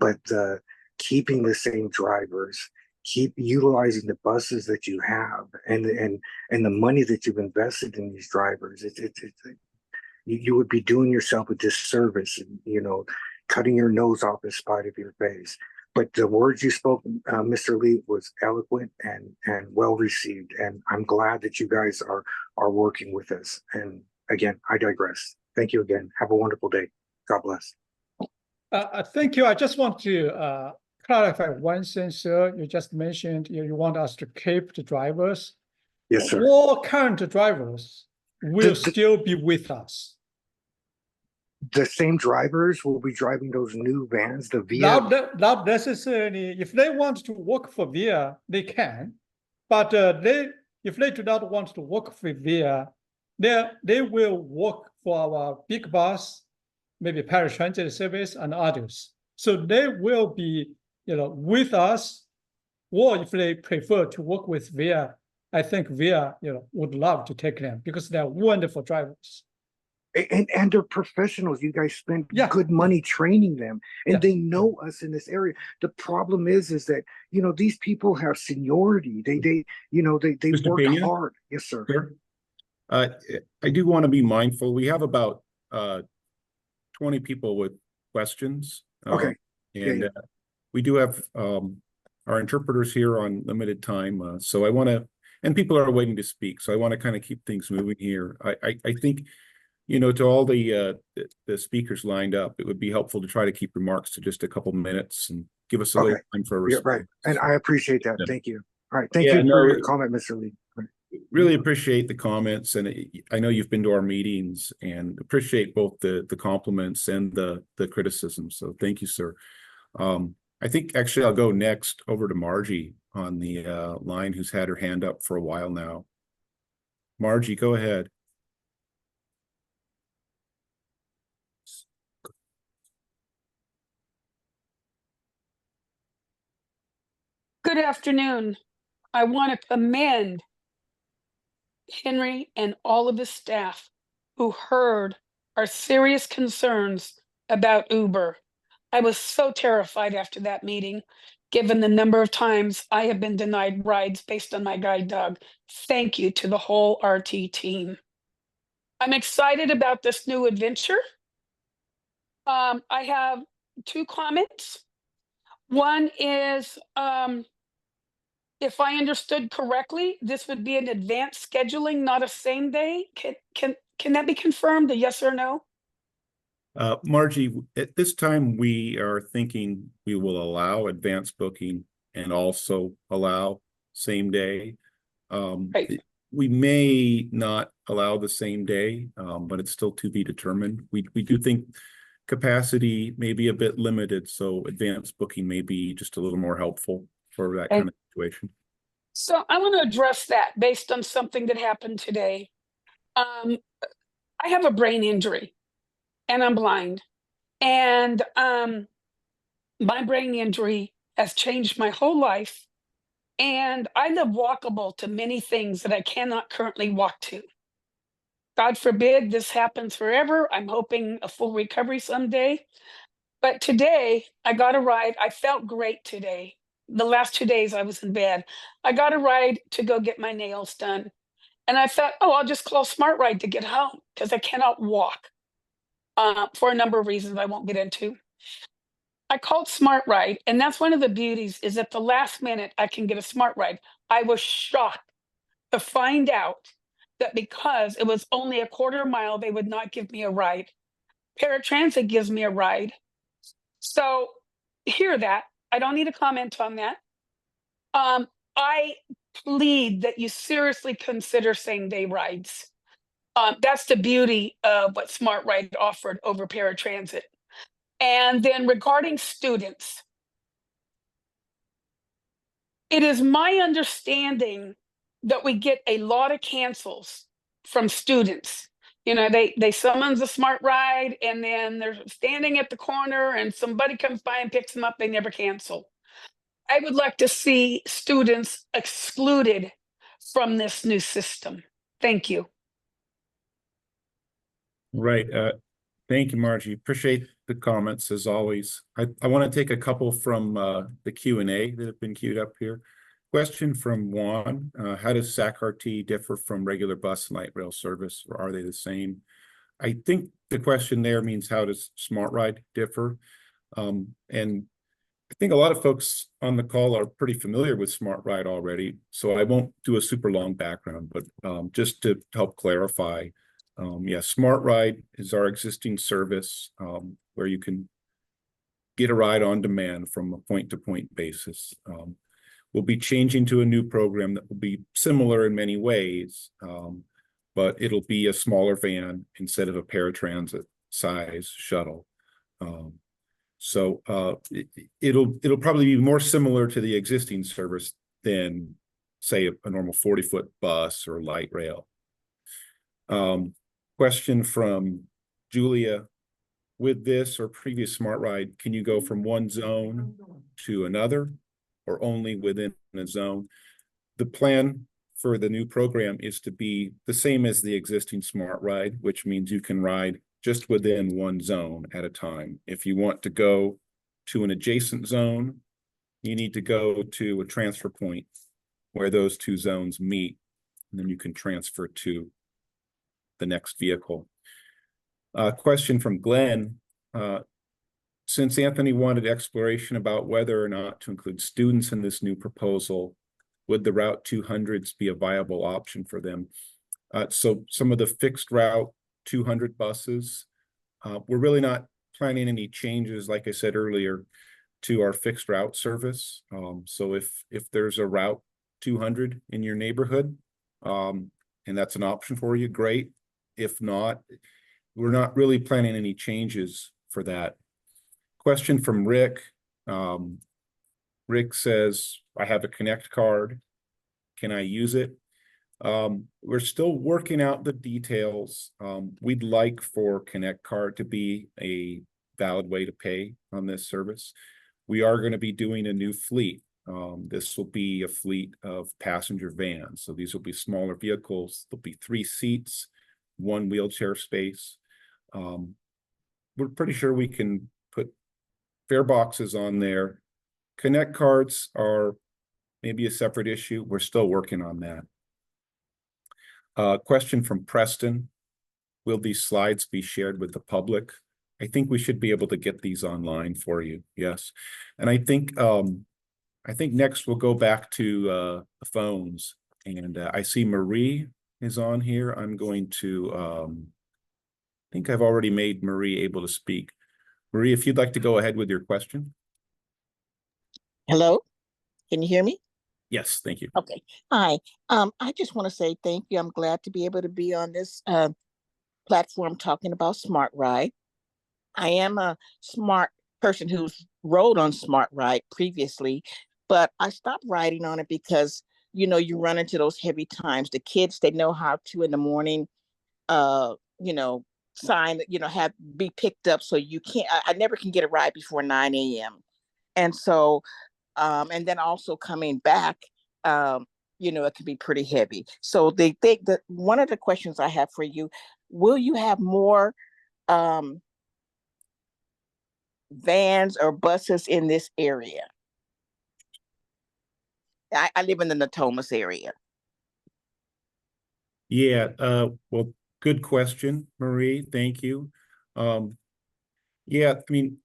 S4: but keeping the same drivers, keep utilizing the buses that you have, and the money that you've invested in these drivers. You would be doing yourself a disservice, and cutting your nose off in spite of your face. But the words you spoke, Mr. Lee, was eloquent and well received, and I'm glad that you guys are working with us. And again, I digress. Thank you again. Have a wonderful day. God bless.
S2: Thank you. I just want to clarify one thing, sir. You just mentioned you want us to keep the drivers.
S4: Yes, sir.
S2: All current drivers will still be with us.
S4: The same drivers will be driving those new vans, the VIA.
S2: Not necessarily. If they want to work for VIA, they can. But if they do not want to work for VIA, they will work for our big bus, maybe paratransit service and others. So they will be, with us, or if they prefer to work with VIA, I think VIA, would love to take them because they're wonderful drivers.
S4: And they're professionals. You guys spend good money training them, and they know us in this area. The problem is that these people have seniority. They work hard. Yes, sir.
S1: Sure. I do want to be mindful. We have about 20 people with questions.
S4: Okay.
S1: And we do have our interpreters here on limited time. So I want to, and people are waiting to speak. So I want to kind of keep things moving here. I think, to all the speakers lined up, it would be helpful to try to keep remarks to just a couple minutes and give us a little time for a response.
S4: Yeah, right. And I appreciate that. Thank you. All right. Thank you for your comment, Mr. Lee.
S1: Really appreciate the comments, and I know you've been to our meetings, and appreciate both the compliments and the criticism. So thank you, sir. I think actually I'll go next over to Margie on the line, who's had her hand up for a while now. Margie, go ahead.
S5: Good afternoon. I want to commend Henry, and all of his staff who heard our serious concerns about Uber. I was so terrified after that meeting, given the number of times I have been denied rides based on my guide dog. Thank you to the whole RT team. I'm excited about this new adventure. I have 2 comments. One is, if I understood correctly, this would be an advanced scheduling, not a same day. Can that be confirmed, a yes or no?
S1: Margie, at this time, we are thinking we will allow advanced booking and also allow same day.
S5: Right.
S1: We may not allow the same day, but it's still to be determined. We do think capacity may be a bit limited, so advanced booking may be just a little more helpful for that kind of situation.
S5: So I want to address that based on something that happened today. I have a brain injury and I'm blind. And my brain injury has changed my whole life. And I live walkable to many things that I cannot currently walk to. God forbid this happens forever. I'm hoping a full recovery someday. But today I got a ride. I felt great today. The last 2 days I was in bed. I got a ride to go get my nails done. And I thought, oh, I'll just call SmaRT to get home because I cannot walk for a number of reasons I won't get into. I called SmaRT, and that's one of the beauties is at the last minute I can get a SmaRT. I was shocked to find out that because it was only a quarter mile, they would not give me a ride. Paratransit gives me a ride. So hear that. I don't need to comment on that. I plead that you seriously consider same-day rides. That's the beauty of what SmaRT offered over paratransit. And then regarding students, it is my understanding that we get a lot of cancels from students. You know, they summons a SmaRT and then they're standing at the corner and somebody comes by and picks them up, they never cancel. I would like to see students excluded from this new system. Thank you.
S1: Right. Thank you, Margie. Appreciate the comments as always. I want to take a couple from the Q&A that have been queued up here. Question from Juan. How does SacRT differ from regular bus and light rail service, or are they the same? I think the question there means how does SmaRT differ? And I think a lot of folks on the call are pretty familiar with SmaRT already, so I won't do a super long background, but just to help clarify, yeah, SmaRT is our existing service where you can get a ride on demand from a point-to-point basis. We'll be changing to a new program that will be similar in many ways, but it'll be a smaller van instead of a paratransit size shuttle. So it'll probably be more similar to the existing service than, say, a normal 40-foot bus or light rail. Question from Julia. With this or previous SmaRT, can you go from one zone to another or only within a zone? The plan for the new program is to be the same as the existing SmaRT, which means you can ride just within one zone at a time. If you want to go to an adjacent zone, you need to go to a transfer point where those two zones meet, and then you can transfer to the next vehicle. Question from Glenn. Since Anthony wanted exploration about whether or not to include students in this new proposal, would the Route 200s be a viable option for them? So some of the fixed route 200 buses, we're really not planning any changes, like I said earlier, to our fixed route service. So if there's a Route 200 in your neighborhood, and that's an option for you, great. If not, we're not really planning any changes for that. Question from Rick. Rick says, I have a Connect card. Can I use it? We're still working out the details. We'd like for Connect card to be a valid way to pay on this service. We are going to be doing a new fleet. This will be a fleet of passenger vans. So these will be smaller vehicles. There'll be 3 seats, 1 wheelchair space. We're pretty sure we can put fare boxes on there. Connect cards are maybe a separate issue. We're still working on that. Question from Preston. Will these slides be shared with the public? I think we should be able to get these online for you. Yes. And I think next we'll go back to the phones. And I see Marie is on here. I'm going to, I think I've already made Marie able to speak. Marie, if you'd like to go ahead with your question.
S6: Hello, can you hear me?
S1: Yes, thank you.
S6: Okay. Hi. I just want to say thank you. I'm glad to be able to be on this platform talking about SmaRT. I am a smart person who's rode on SmaRT previously, but I stopped riding on it because you run into those heavy times. The kids, they know how to in the morning, sign, have be picked up, so you can't. I never can get a ride before 9 a.m. And so, and then also coming back, it can be pretty heavy. So they think that one of the questions I have for you, will you have more vans or buses in this area? I live in the Natomas area.
S1: Yeah, well, good question, Marie. Thank you. Yeah, I mean,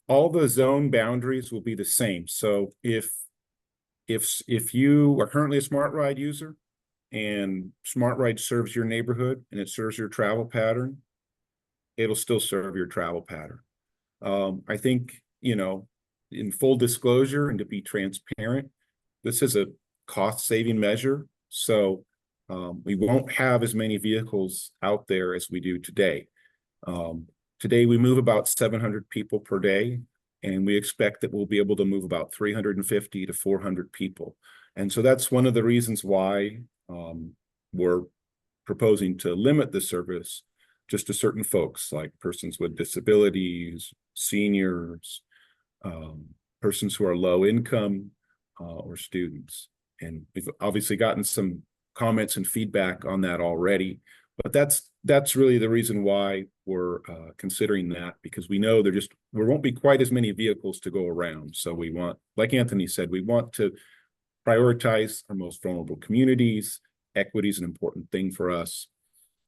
S1: all the zone boundaries will be the same. So if you are currently a SmaRT user and SmaRT serves your neighborhood and it serves your travel pattern, it'll still serve your travel pattern. I think, in full disclosure and to be transparent, this is a cost-saving measure. So we won't have as many vehicles out there as we do today. Today, we move about 700 people per day, and we expect that we'll be able to move about 350 to 400 people. And so that's one of the reasons why we're proposing to limit the service just to certain folks, like persons with disabilities, seniors, persons who are low income, or students. And we've obviously gotten some comments and feedback on that already, but that's really the reason why we're considering that, because we know there won't be quite as many vehicles to go around. So we want, like Anthony said, we want to prioritize our most vulnerable communities. Equity is an important thing for us.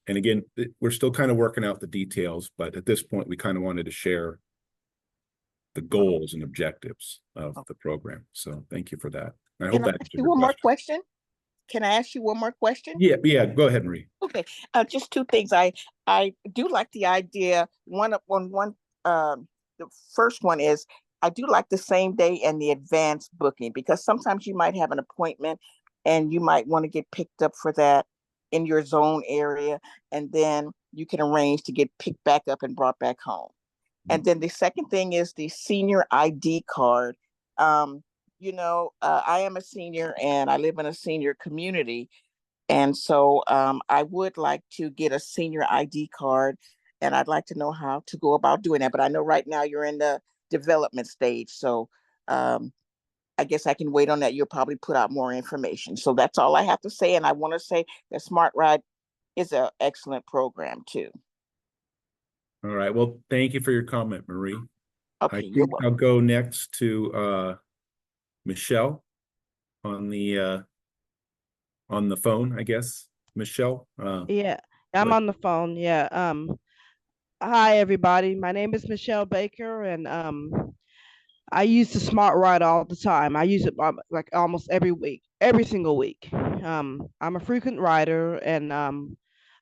S1: And again, we're still kind of working out the details, but at this point, we kind of wanted to share the goals and objectives of the program. So thank you for that. I hope that answered your
S6: One more
S1: question.
S6: question? Can I ask you one more question?
S1: Yeah, go ahead, Marie.
S6: Okay, just 2 things. I do like the idea. The first one is I do like the same day and the advanced booking, because sometimes you might have an appointment and you might want to get picked up for that in your zone area, and then you can arrange to get picked back up and brought back home. And then the second thing is the senior ID card. I am a senior and I live in a senior community. And so I would like to get a senior ID card, and I'd like to know how to go about doing that. But I know right now you're in the development stage. So I guess I can wait on that. You'll probably put out more information. So that's all I have to say. And I want to say that SmaRT is an excellent program too.
S1: All right. Well, thank you for your comment, Marie.
S6: Okay,
S1: I
S6: you're
S1: think
S6: welcome.
S1: I'll go next to Michelle on the phone, I guess. Michelle.
S7: Yeah, I'm on the phone. Yeah. Hi everybody. My name is Michelle Baker, and I use the SmaRT all the time. I use it like almost every week, every single week. I'm a frequent rider, and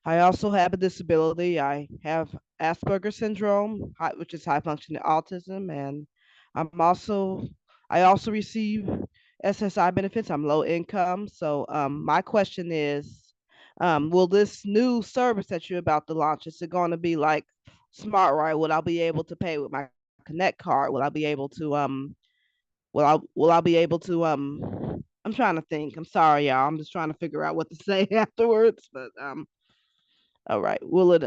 S7: I also have a disability. I have Asperger's syndrome, which is high functioning autism, and I also receive SSI benefits. I'm low income, so my question is, will this new service that you're about to launch, is it going to be like SmaRT? Will I be able to pay with my Connect card? Will I be able to will I be able to I'm trying to think. I'm sorry, y'all. I'm just trying to figure out what to say afterwards. But all right. Will it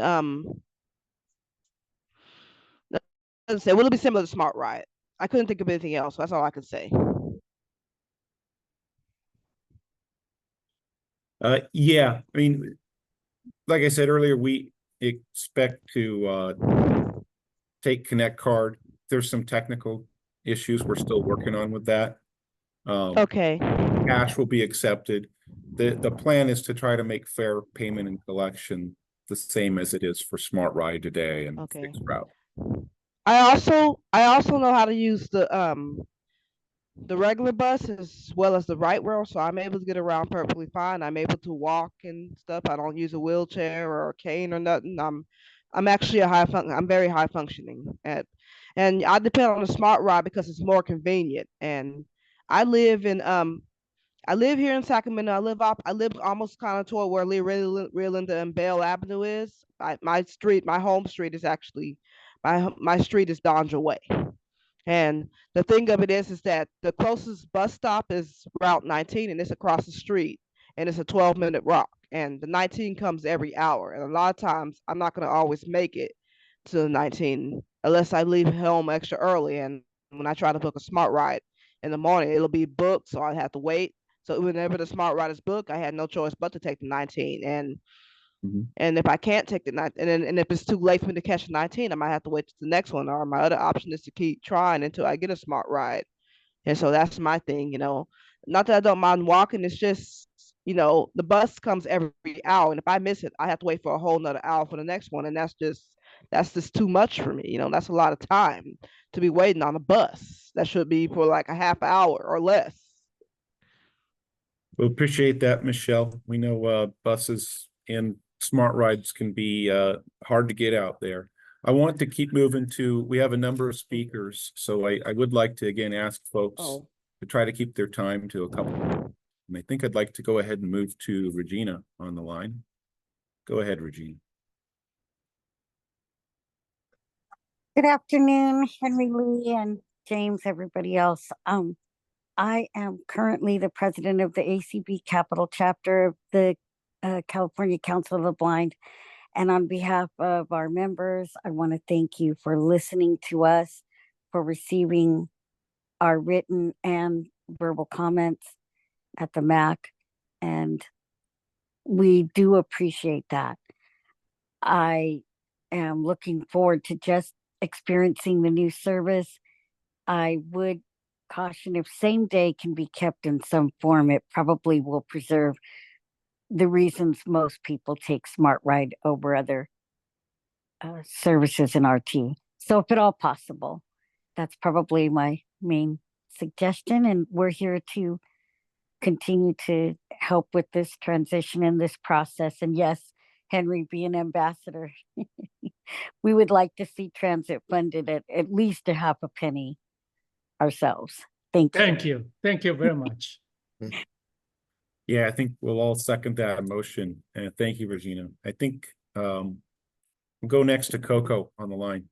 S7: let's say, will it be similar to SmaRT? I couldn't think of anything else. So that's all I could say.
S1: Yeah, I mean, like I said earlier, we expect to take Connect Card. There's some technical issues we're still working on with that.
S7: Okay.
S1: Cash will be accepted. The plan is to try to make fair payment and collection the same as it is for SmaRT today and
S7: Okay.
S1: fixed route.
S7: I also know how to use the regular bus as well as the right rail, so I'm able to get around perfectly fine. I'm able to walk and stuff. I don't use a wheelchair or a cane or nothing. I'm actually I'm very high functioning and I depend on the SmaRT because it's more convenient. And I live here in Sacramento. I live almost kind of toward where Lee Relinda and Bell Avenue is. My home street is actually my street is Dondra Way. And the thing of it is that the closest bus stop is Route 19, and it's across the street, and it's a 12-minute walk. And the 19 comes every hour, and a lot of times I'm not going to always make it to the 19 unless I leave home extra early. And when I try to book a SmaRT in the morning, it'll be booked, so I have to wait. So whenever the SmaRT is booked, I had no choice but to take the 19. And if I can't take the 19, and if it's too late for me to catch the 19, I might have to wait to the next one. Or my other option is to keep trying until I get a SmaRT. And so that's my thing, Not that I don't mind walking, it's just, the bus comes every hour. And if I miss it, I have to wait for a whole nother hour for the next one. And that's just too much for me. That's a lot of time to be waiting on a bus. That should be for like a half hour or less.
S1: We appreciate that, Michelle. We know buses and SmaRTs can be hard to get out there. I want to keep moving we have a number of speakers, so I would like to again ask folks to try to keep their time to a couple. And I think I'd like to go ahead and move to Regina on the line. Go ahead, Regina.
S8: Good afternoon, Henry Lee and James, everybody else. I am currently the president of the ACB Capital Chapter of the California Council of the Blind. And on behalf of our members, I want to thank you for listening to us, for receiving our written and verbal comments at the MAC. And we do appreciate that. I am looking forward to just experiencing the new service. I would caution if same day can be kept in some form, it probably will preserve the reasons most people take SmaRT over other services in RT. So if at all possible, that's probably my main suggestion. And we're here to continue to help with this transition and this process. And yes, Henry, be an ambassador. We would like to see transit funded at least a half a penny ourselves. Thank you.
S2: Thank you. Thank you very much.
S1: Yeah, I think we'll all second that motion. And thank you, Regina. I think we'll go next to Coco on the line.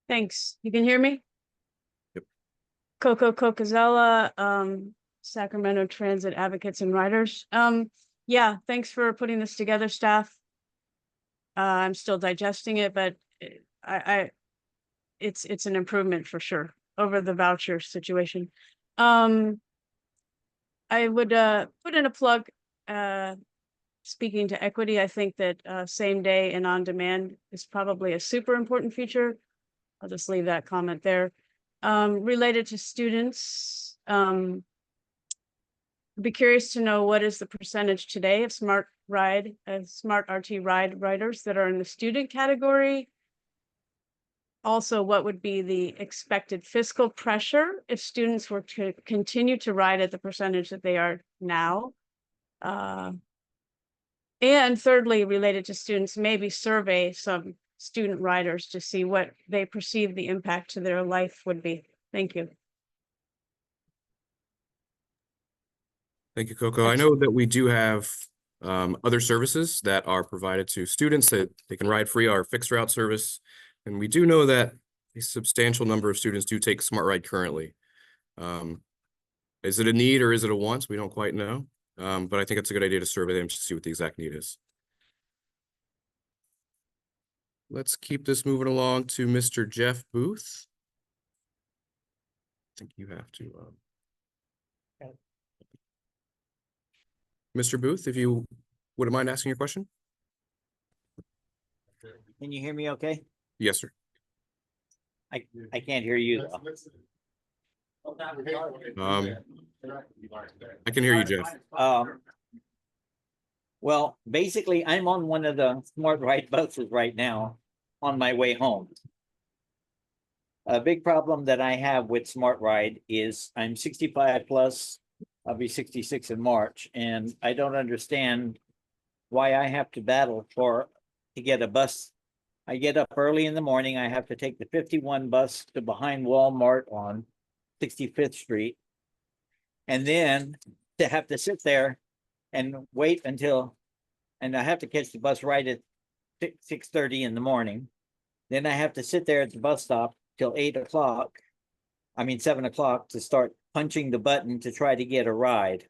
S9: Thanks. You can hear me?
S1: Yep.
S9: Coco Cocazella, Sacramento Transit Advocates and Riders. Yeah, thanks for putting this together, staff. I'm still digesting it, but it's an improvement for sure over the voucher situation. I would put in a plug, speaking to equity. I think that same day and on demand is probably a super important feature. I'll just leave that comment there. Related to students, I'd be curious to know what is the percentage today of SmaRT RT ride riders that are in the student category. Also, what would be the expected fiscal pressure if students were to continue to ride at the percentage that they are now? And thirdly, related to students, maybe survey some student riders to see what they perceive the impact to their life would be. Thank you.
S3: Thank you, Coco. I know that we do have other services that are provided to students that they can ride free, our fixed route service. And we do know that a substantial number of students do take SmaRT currently. Is it a need or is it a want? We don't quite know. But I think it's a good idea to survey them to see what the exact need is. Let's keep this moving along to Mr. Jeff Booth. I think you have to. Mr. Booth, if you wouldn't mind asking your question?
S10: Can you hear me okay?
S3: Yes, sir.
S10: I can't hear you though.
S3: I can hear you, Jeff.
S10: Well, basically, I'm on one of the SmartRT buses right now on my way home. A big problem that I have with SmartRT is I'm 65 plus. I'll be 66 in March, and I don't understand why I have to battle to get a bus. I get up early in the morning. I have to take the 51 bus to behind Walmart on 65th Street. And then to have to sit there and wait until, and I have to catch the bus right at 6:30 in the morning. Then I have to sit there at the bus stop till 7 o'clock to start punching the button to try to get a ride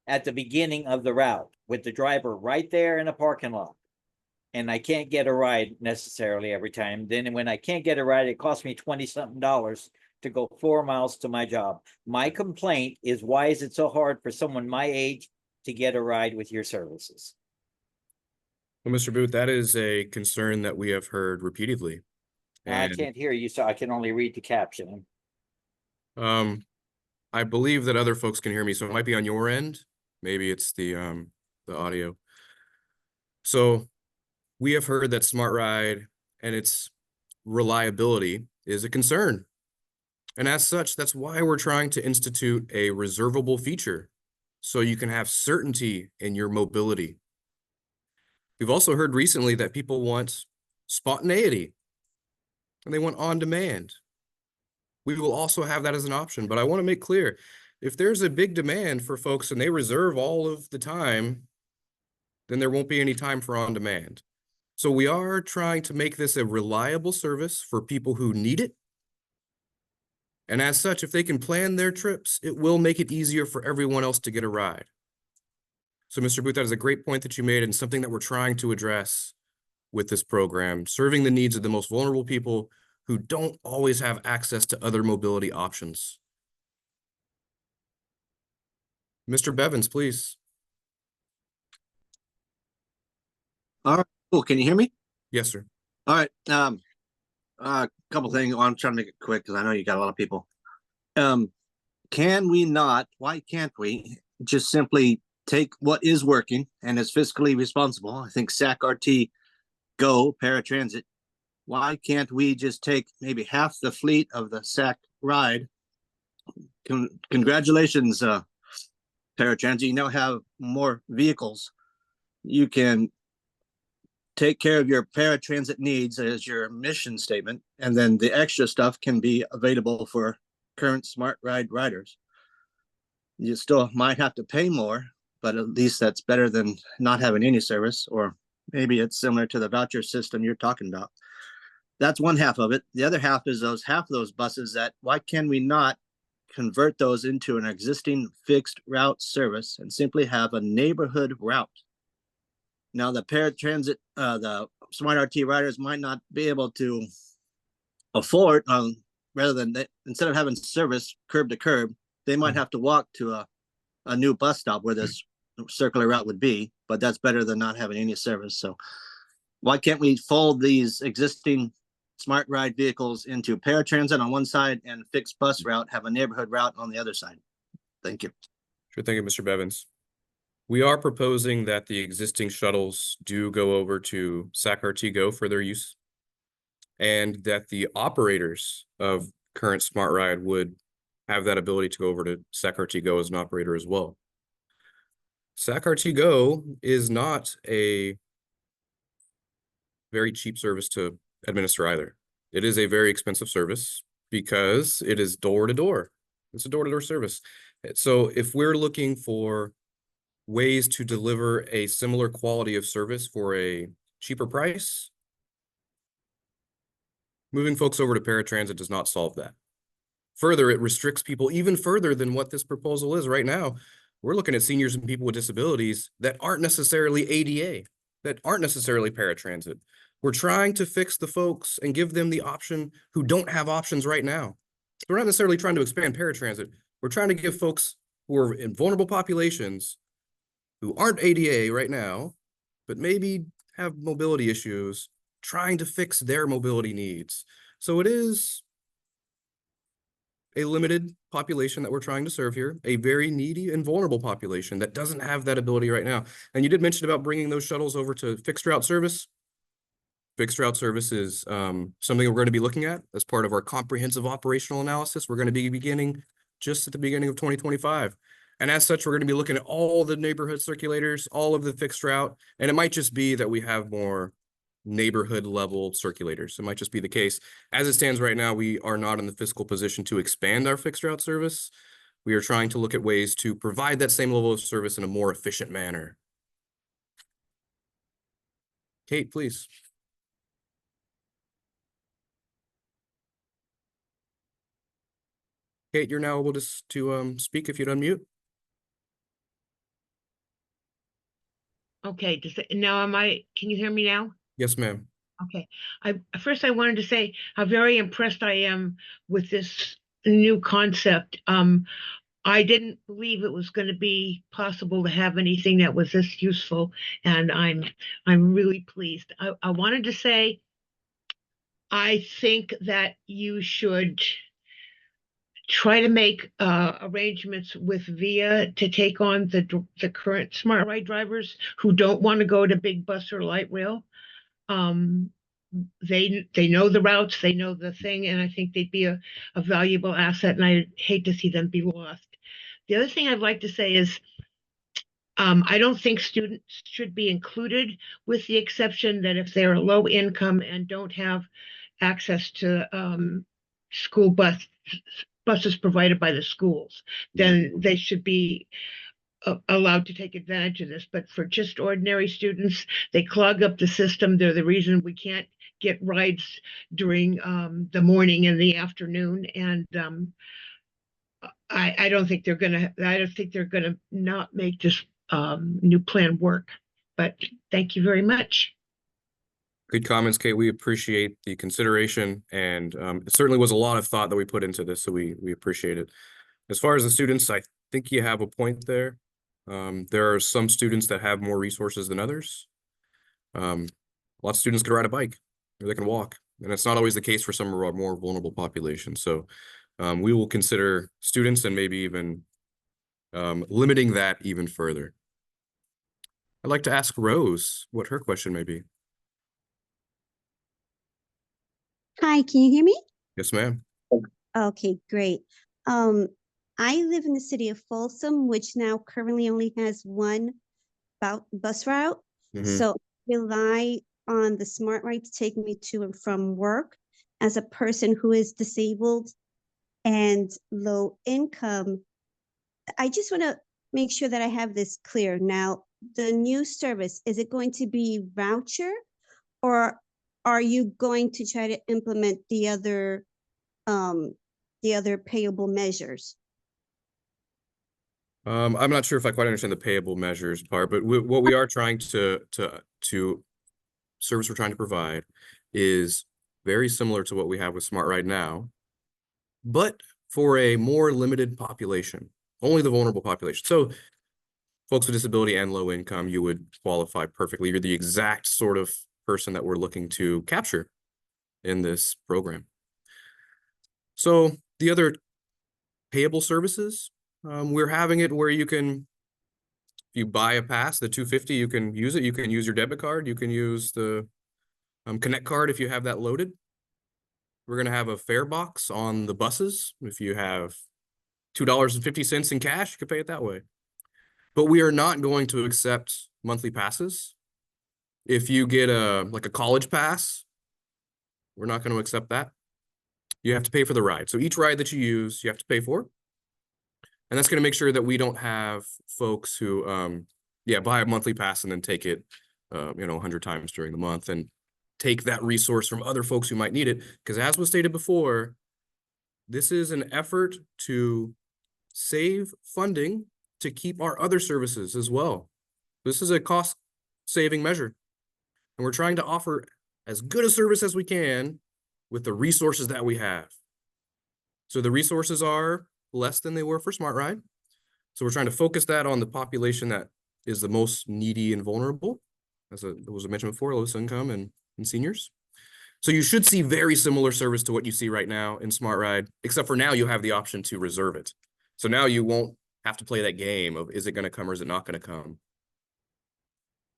S10: at the beginning of the route with the driver right there in a parking lot. And I can't get a ride necessarily every time. Then when I can't get a ride, it costs me $20-something to go 4 miles to my job. My complaint is, why is it so hard for someone my age to get a ride with your services?
S3: Well, Mr. Booth, that is a concern that we have heard repeatedly.
S10: I can't hear you, so I can only read the caption.
S3: I believe that other folks can hear me, so it might be on your end. Maybe it's the audio. So we have heard that SmartRT and its reliability is a concern. And as such, that's why we're trying to institute a reservable feature so you can have certainty in your mobility. We've also heard recently that people want spontaneity and they want on demand. We will also have that as an option, but I want to make clear, if there's a big demand for folks and they reserve all of the time, then there won't be any time for on demand. So we are trying to make this a reliable service for people who need it. And as such, if they can plan their trips, it will make it easier for everyone else to get a ride. So Mr. Booth, that is a great point that you made and something that we're trying to address with this program, serving the needs of the most vulnerable people who don't always have access to other mobility options. Mr. Bevins, please.
S11: All right, cool. Can you hear me?
S3: Yes, sir.
S11: All right. A couple things. I'm trying to make it quick because I know you got a lot of people. Can we not? Why can't we just simply take what is working and is fiscally responsible? I think SacRT Go paratransit. Why can't we just take maybe half the fleet of the Sac Ride? Congratulations, paratransit. You now have more vehicles. You can take care of your paratransit needs as your mission statement, and then the extra stuff can be available for current SmartRT riders. You still might have to pay more, but at least that's better than not having any service, or maybe it's similar to the voucher system you're talking about. That's one half of it. The other half is half of those buses that, why can we not convert those into an existing fixed route service and simply have a neighborhood route? Now, the paratransit, the SmartRT riders might not be able to afford, rather than instead of having service curb to curb, they might have to walk to a new bus stop where this circular route would be, but that's better than not having any service. So why can't we fold these existing SmartRT vehicles into paratransit on one side and fixed bus route, have a neighborhood route on the other side? Thank you.
S3: Sure, thank you, Mr. Bevins. We are proposing that the existing shuttles do go over to SacRT Go for their use, and that the operators of current SmartRT would have that ability to go over to SacRT Go as an operator as well. SacRT Go is not a very cheap service to administer either. It is a very expensive service because it is door to door. It's a door-to-door service. So if we're looking for ways to deliver a similar quality of service for a cheaper price, moving folks over to paratransit does not solve that. Further, it restricts people even further than what this proposal is right now. We're looking at seniors and people with disabilities that aren't necessarily ADA, that aren't necessarily paratransit. We're trying to fix the folks and give them the option who don't have options right now. We're not necessarily trying to expand paratransit. We're trying to give folks who are in vulnerable populations who aren't ADA right now, but maybe have mobility issues, trying to fix their mobility needs. So it is a limited population that we're trying to serve here, a very needy and vulnerable population that doesn't have that ability right now. And you did mention about bringing those shuttles over to fixed route service. Fixed route service is something we're going to be looking at as part of our comprehensive operational analysis. We're going to be beginning just at the beginning of 2025. And as such, we're going to be looking at all the neighborhood circulators, all of the fixed route. And it might just be that we have more neighborhood level circulators. It might just be the case. As it stands right now, we are not in the fiscal position to expand our fixed route service. We are trying to look at ways to provide that same level of service in a more efficient manner. Kate, please. Kate, you're now able to speak if you'd unmute.
S12: Okay, now can you hear me now?
S3: Yes, ma'am.
S12: Okay, first I wanted to say how very impressed I am with this new concept. I didn't believe it was going to be possible to have anything that was this useful, and I'm really pleased. I wanted to say, I think that you should try to make arrangements with VIA to take on the current SmaRT drivers who don't want to go to big bus or light rail. They know the routes, they know the thing, and I think they'd be a valuable asset, and I hate to see them be lost. The other thing I'd like to say is I don't think students should be included, with the exception that if they're low income and don't have access to school buses provided by the schools, then they should be allowed to take advantage of this. But for just ordinary students, they clog up the system. They're the reason we can't get rides during the morning and the afternoon. And I don't think they're gonna not make this new plan work. But thank you very much.
S3: Good comments, Kate. We appreciate the consideration, and it certainly was a lot of thought that we put into this, so we appreciate it. As far as the students, I think you have a point there. There are some students that have more resources than others. A lot of students can ride a bike, or they can walk, and it's not always the case for some of our more vulnerable populations. So we will consider students and maybe even limiting that even further. I'd like to ask Rose what her question may be.
S13: Hi, can you hear me?
S3: Yes, ma'am.
S13: Okay, great. I live in the city of Folsom, which now currently only has one bus route. So I rely on the SmaRT to take me to and from work. As a person who is disabled and low income, I just want to make sure that I have this clear. Now, the new service, is it going to be voucher, or are you going to try to implement the other payable measures?
S3: I'm not sure if I quite understand the payable measures part, but what we are trying to service we're trying to provide is very similar to what we have with SmaRT now, but for a more limited population, only the vulnerable population. So folks with disability and low income, you would qualify perfectly. You're the exact sort of person that we're looking to capture in this program. So the other payable services, we're having it where you can, if you buy a pass, the $250, you can use it. You can use your debit card. You can use the Connect card if you have that loaded. We're going to have a fare box on the buses. If you have $2.50 in cash, you can pay it that way. But we are not going to accept monthly passes. If you get like a college pass, we're not going to accept that. You have to pay for the ride. So each ride that you use, you have to pay for. And that's going to make sure that we don't have folks who, buy a monthly pass and then take it, 100 times during the month and take that resource from other folks who might need it. Because as was stated before, this is an effort to save funding to keep our other services as well. This is a cost-saving measure. And we're trying to offer as good a service as we can with the resources that we have. So the resources are less than they were for SmaRT. So we're trying to focus that on the population that is the most needy and vulnerable, as was mentioned before, lowest income and seniors. So you should see very similar service to what you see right now in SmaRT, except for now you have the option to reserve it. So now you won't have to play that game of, is it going to come or is it not going to come?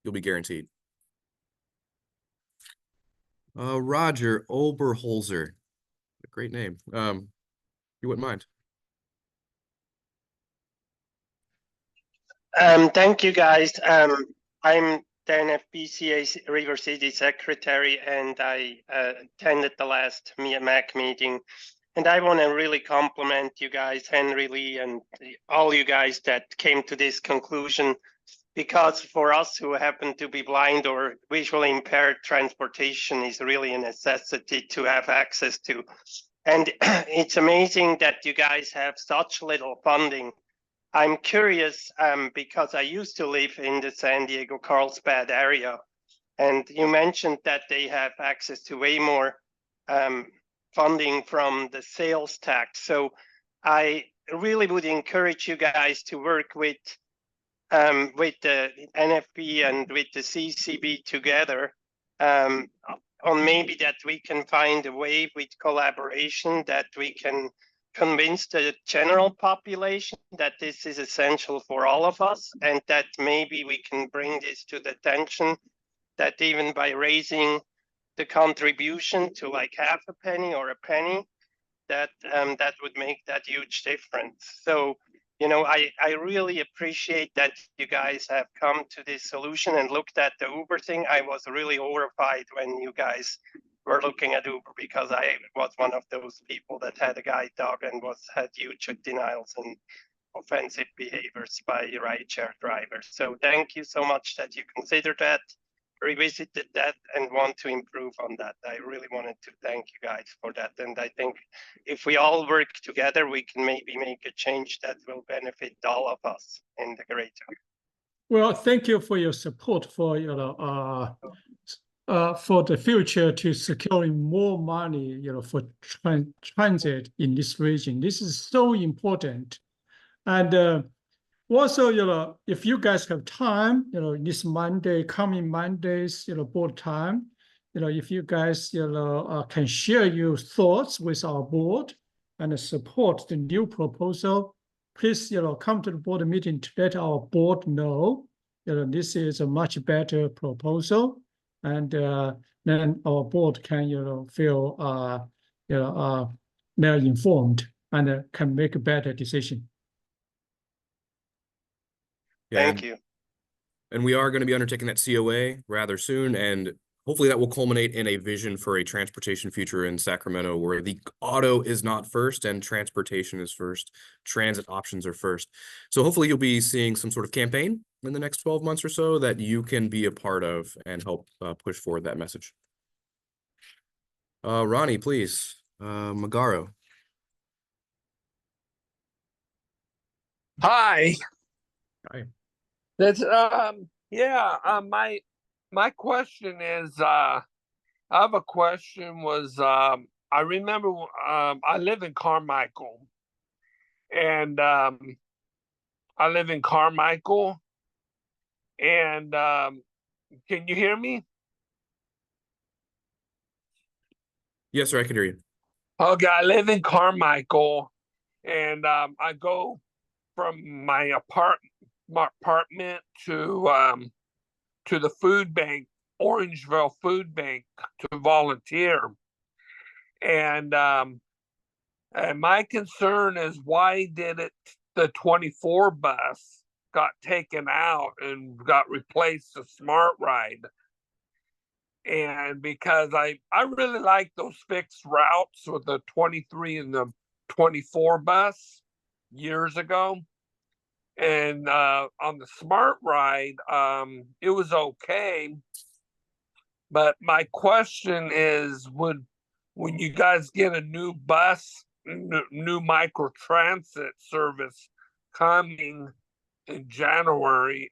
S3: You'll be guaranteed. Roger Oberholzer, great name. You wouldn't mind?
S14: Thank you, guys. I'm the NFPCA River City Secretary, and I attended the last MAC meeting. And I want to really compliment you guys, Henry Lee, and all you guys that came to this conclusion, because for us who happen to be blind or visually impaired, transportation is really a necessity to have access to. And it's amazing that you guys have such little funding. I'm curious because I used to live in the San Diego Carlsbad area, and you mentioned that they have access to way more funding from the sales tax. So I really would encourage you guys to work with the NFB and with the CCB together on maybe that we can find a way with collaboration that we can convince the general population that this is essential for all of us, and that maybe we can bring this to the attention that even by raising the contribution to like half a penny or a penny, that that would make that huge difference. So, you know, I really appreciate that you guys have come to this solution and looked at the Uber thing. I was really horrified when you guys were looking at Uber, because I was one of those people that had a guide dog and had huge denials and offensive behaviors by rideshare drivers. So thank you so much that you considered that, revisited that, and want to improve on that. I really wanted to thank you guys for that. And I think if we all work together, we can maybe make a change that will benefit all of us in the greater.
S2: Well, thank you for your support for for the future to securing more money, for transit in this region. This is so important. And also, if you guys have time, this Monday, coming Mondays, board time, if you guys, can share your thoughts with our board and support the new proposal, please, come to the board meeting to let our board know, this is a much better proposal, and then our board can, feel, more informed and can make a better decision.
S3: Yeah,
S14: Thank you.
S3: And we are going to be undertaking that COA rather soon, and hopefully that will culminate in a vision for a transportation future in Sacramento where the auto is not first and transportation is first. Transit options are first. So hopefully you'll be seeing some sort of campaign in the next 12 months or so that you can be a part of and help push forward that message. Ronnie, please. Magaro.
S15: Hi.
S3: Hi.
S15: That's my question is I have a question was I remember I live in Carmichael, and I live in Carmichael, and can you hear me?
S3: Yes, sir, I can hear you.
S15: Okay, I live in Carmichael, and I go from my apartment to the food bank, Orangeville Food Bank, to volunteer. And my concern is, why did the 24 bus got taken out and got replaced with SmaRT? And because I really like those fixed routes with the 23 and the 24 bus years ago. And on the SmaRT, it was okay. But my question is, when you guys get a new bus, new microtransit service coming in January,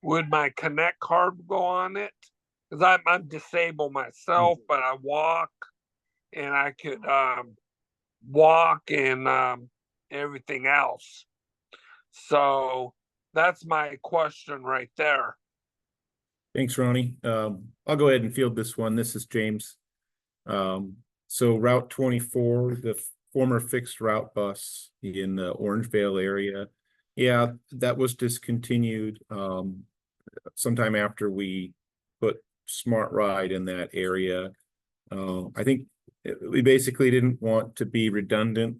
S15: would my Connect card go on it? Because I'm disabled myself, but I walk, and I could walk and everything else. So That's my question right there.
S1: Thanks, Ronnie. I'll go ahead and field this one. This is James. So Route 24, the former fixed route bus in the Orangevale area. Yeah, that was discontinued sometime after we put SmaRT in that area. I think we basically didn't want to be redundant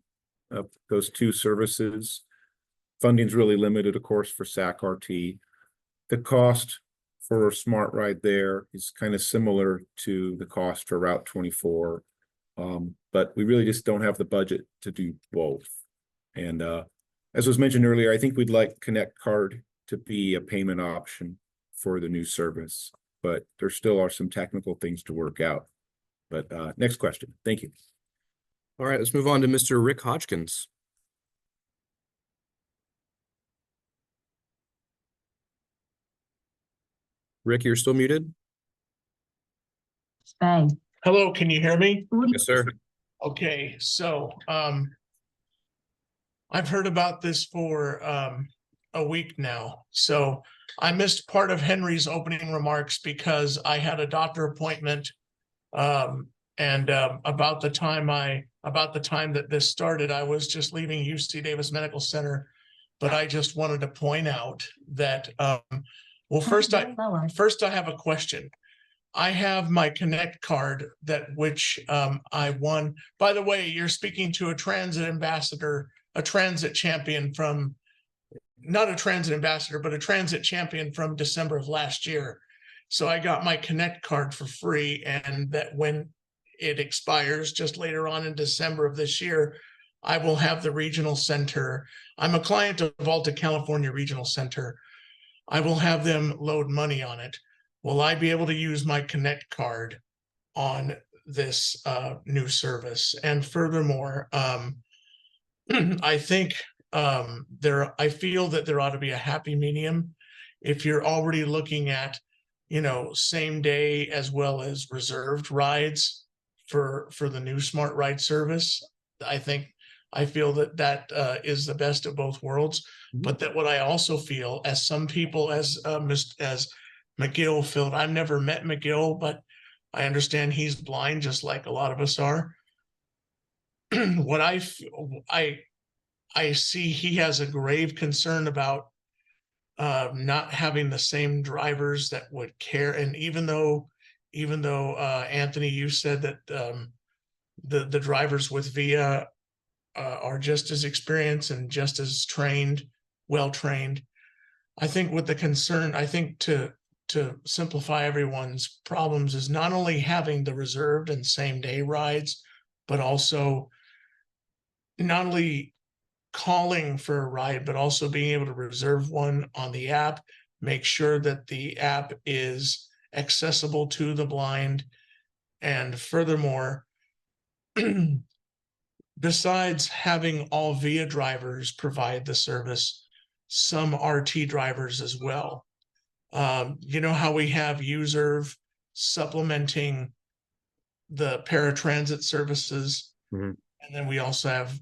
S1: of those two services. Funding's really limited, of course, for SacRT. The cost for SmaRT there is kind of similar to the cost for Route 24. But we really just don't have the budget to do both. And as was mentioned earlier, I think we'd like Connect Card to be a payment option for the new service, but there still are some technical things to work out. But next question. Thank you.
S3: All right, let's move on to Mr. Rick Hodgkins. Rick, you're still muted?
S16: Bang. Hello, can you hear me?
S3: Yes, sir.
S16: Okay, so I've heard about this for a week now. So I missed part of Henry's opening remarks because I had a doctor appointment and about the time that this started, I was just leaving UC Davis Medical Center. But I just wanted to point out that well, first I have a question. I have my Connect card which I won. By the way, you're speaking to a transit ambassador, a transit champion from, not a transit ambassador, but a transit champion from December of last year. So I got my Connect card for free, and that when it expires just later on in December of this year, I will have the regional center. I'm a client of Alta California Regional Center. I will have them load money on it. Will I be able to use my Connect card on this new service? And furthermore, I think I feel that there ought to be a happy medium. If you're already looking at, same day as well as reserved rides for the new SmaRT service, I feel that is the best of both worlds. But that what I also feel, as some people, as McGill filled, I've never met McGill, but I understand he's blind just like a lot of us are. What I see, he has a grave concern about not having the same drivers that would care. And even though Anthony, you said that the drivers with VIA are just as experienced and just as well trained. I think with the concern, I think to simplify everyone's problems is not only having the reserved and same day rides, but also not only calling for a ride, but also being able to reserve one on the app, make sure that the app is accessible to the blind. And furthermore, besides having all VIA drivers provide the service, some RT drivers as well. You know how we have USERV supplementing the paratransit services, and then we also have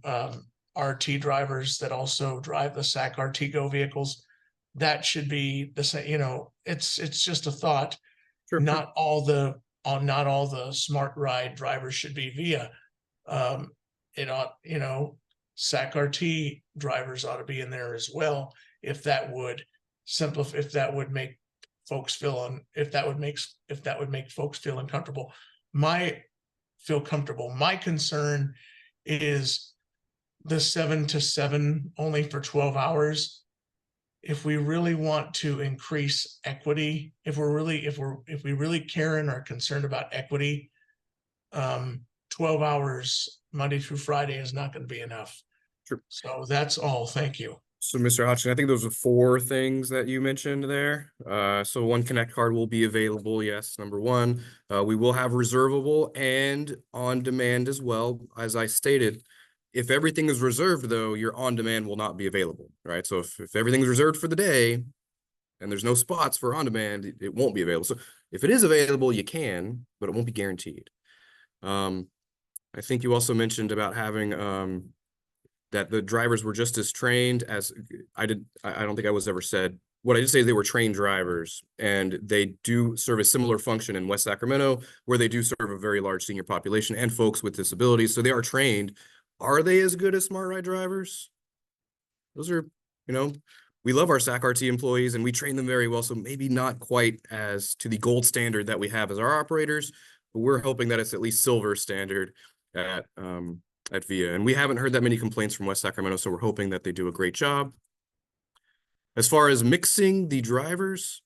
S16: RT drivers that also drive the SacRT Go vehicles. That should be the same. It's just a thought. Sure. Not all the SmaRT drivers should be VIA. It ought, SacRT drivers ought to be in there as well, if that would simplify, if that would make folks feel uncomfortable. My concern is the 7 to 7 only for 12 hours. If we really want to increase equity, if we really care and are concerned about equity, 12 hours Monday through Friday is not going to be enough. Sure. So that's all. Thank you.
S3: So Mr. Hodgson, I think those are 4 things that you mentioned there. So one Connect card will be available. Yes. Number 1, we will have reservable and on demand as well. As I stated, if everything is reserved though, your on demand will not be available, right? So if everything's reserved for the day and there's no spots for on demand, it won't be available. So if it is available, you can, but it won't be guaranteed. I think you also mentioned about having that the drivers were just as trained as I don't think I was ever said. What I did say is they were trained drivers, and they do serve a similar function in West Sacramento, where they do serve a very large senior population and folks with disabilities. So they are trained. Are they as good as SmaRT drivers? Those are, we love our SacRT employees and we train them very well. So maybe not quite as to the gold standard that we have as our operators, but we're hoping that it's at least silver standard at VIA. And we haven't heard that many complaints from West Sacramento, so we're hoping that they do a great job. As far as mixing the drivers,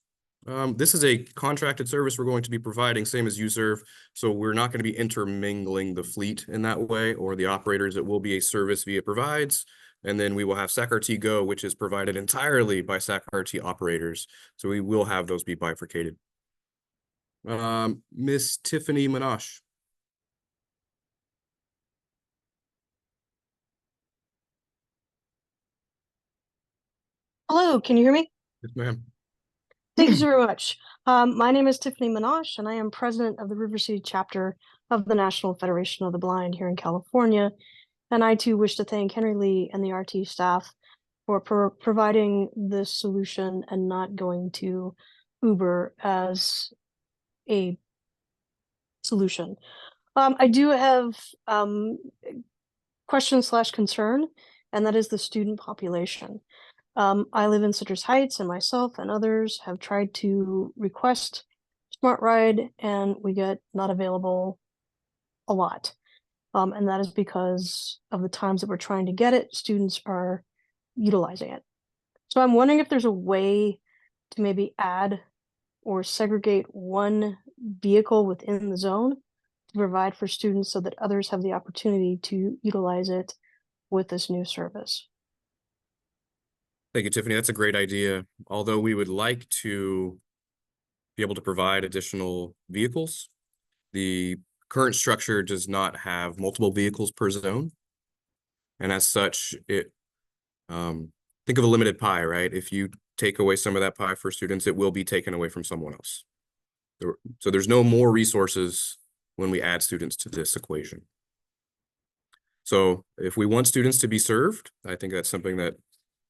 S3: this is a contracted service we're going to be providing, same as UServe. So we're not going to be intermingling the fleet in that way, or the operators. It will be a service VIA provides. And then we will have SacRT Go, which is provided entirely by SacRT operators. So we will have those be bifurcated. Miss Tiffany Minash.
S17: Hello, can you hear me?
S3: Yes, ma'am.
S17: Thank you so very much. My name is Tiffany Minash, and I am president of the River City chapter of the National Federation of the Blind here in California. And I too wish to thank Henry Lee and the RT staff for providing this solution and not going to Uber as a solution. I do have question/concern, and that is the student population. I live in Citrus Heights, and myself and others have tried to request SmaRT, and we get not available a lot. And that is because of the times that we're trying to get it, students are utilizing it. So I'm wondering if there's a way to maybe add or segregate one vehicle within the zone to provide for students so that others have the opportunity to utilize it with this new service.
S3: Thank you, Tiffany. That's a great idea. Although we would like to be able to provide additional vehicles, the current structure does not have multiple vehicles per zone. And as such, think of a limited pie, right? If you take away some of that pie for students, it will be taken away from someone else. So there's no more resources when we add students to this equation. So if we want students to be served, I think that's something that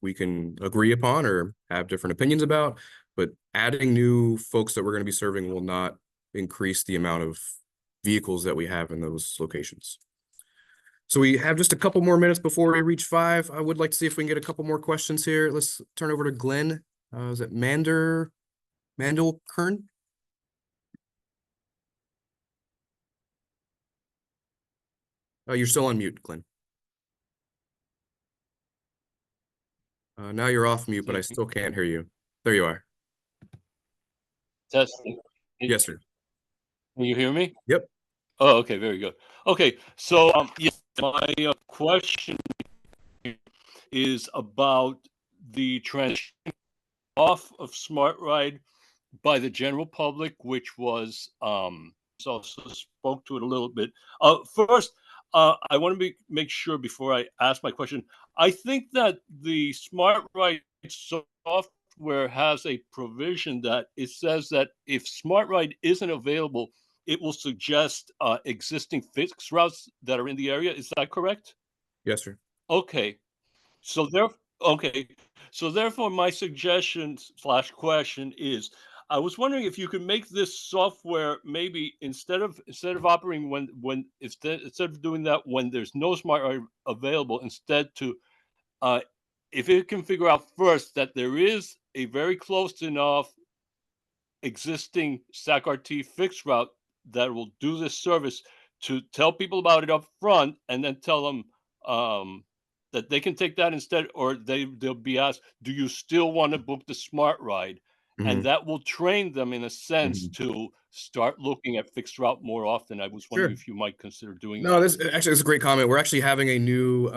S3: we can agree upon or have different opinions about, but adding new folks that we're going to be serving will not increase the amount of vehicles that we have in those locations. So we have just a couple more minutes before we reach 5. I would like to see if we can get a couple more questions here. Let's turn over to Glenn. Is it Mandelkern? Oh, you're still on mute, Glenn. Now you're off mute, but I still can't hear you. There you are.
S18: Testing.
S3: Yes, sir.
S18: Can you hear me?
S3: Yep.
S18: Oh, okay, very good. Okay, so yes, my question is about the transition off of SmaRT by the general public, which was also spoke to it a little bit. First, I want to make sure before I ask my question. I think that the SmaRT software has a provision that it says that if SmaRT isn't available, it will suggest existing fixed routes that are in the area. Is that correct?
S3: Yes, sir.
S18: Okay. So therefore, my suggestion/question is, I was wondering if you could make this software maybe instead of operating instead of doing that when there's no SmaRT available, instead to if it can figure out first that there is a very close enough existing SacRT fixed route that will do this service, to tell people about it up front and then tell them that they can take that instead, or they'll be asked, do you still want to book the SmaRT?
S3: Mm-hmm.
S18: And that will train them in a sense to start looking at fixed route more often. I was wondering if you might consider doing that.
S3: No, this actually is a great comment. We're actually having a new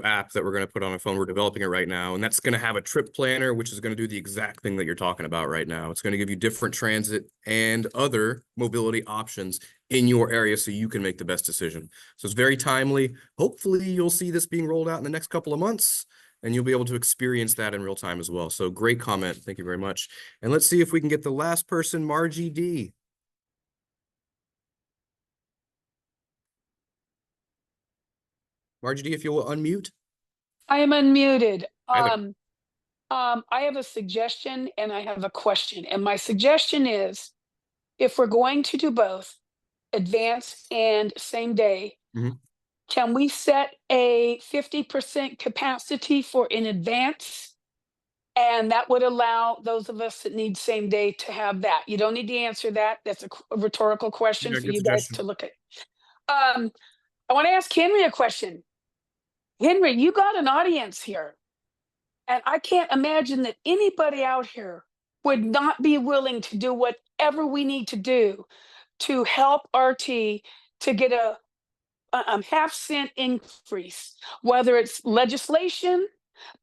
S3: app that we're going to put on a phone. We're developing it right now, and that's going to have a trip planner, which is going to do the exact thing that you're talking about right now. It's going to give you different transit and other mobility options in your area so you can make the best decision. So it's very timely. Hopefully you'll see this being rolled out in the next couple of months, and you'll be able to experience that in real time as well. So great comment. Thank you very much. And let's see if we can get the last person, Margie D. Margie, if you'll unmute.
S5: I am unmuted.
S3: Hi there.
S5: I have a suggestion and I have a question. And my suggestion is, if we're going to do both, advance and same day,
S3: Mhm.
S5: can we set a 50% capacity for in advance? And that would allow those of us that need same day to have that. You don't need to answer that. That's a rhetorical question
S3: Yeah,
S5: for
S3: good
S5: you guys
S3: suggestion.
S5: to look at. I want to ask Henry a question. Henry, you got an audience here. And I can't imagine that anybody out here would not be willing to do whatever we need to do to help RT to get a half-cent increase, whether it's legislation,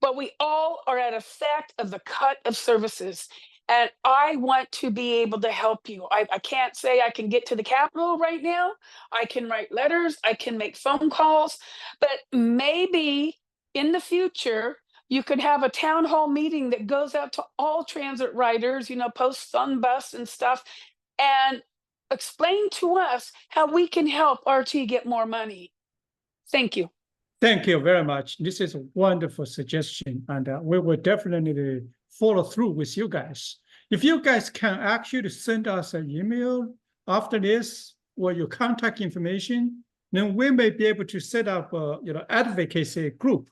S5: but we all are at effect of the cut of services. And I want to be able to help you. I can't say I can get to the Capitol right now. I can write letters, I can make phone calls, but maybe in the future, you could have a town hall meeting that goes out to all transit riders, post on bus and stuff, and explain to us how we can help RT get more money. Thank you.
S2: Thank you very much. This is a wonderful suggestion, and we will definitely follow through with you guys. If you guys can actually send us an email after this or your contact information, then we may be able to set up a advocacy group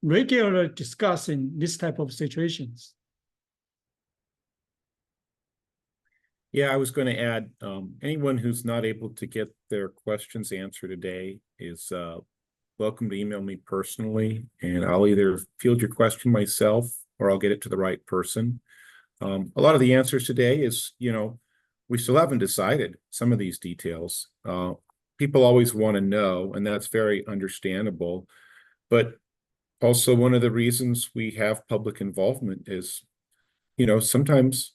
S2: regularly discussing this type of situations.
S1: Yeah, I was going to add, anyone who's not able to get their questions answered today is welcome to email me personally, and I'll either field your question myself or I'll get it to the right person. A lot of the answers today is, we still haven't decided some of these details. People always want to know, and that's very understandable. But also one of the reasons we have public involvement is, sometimes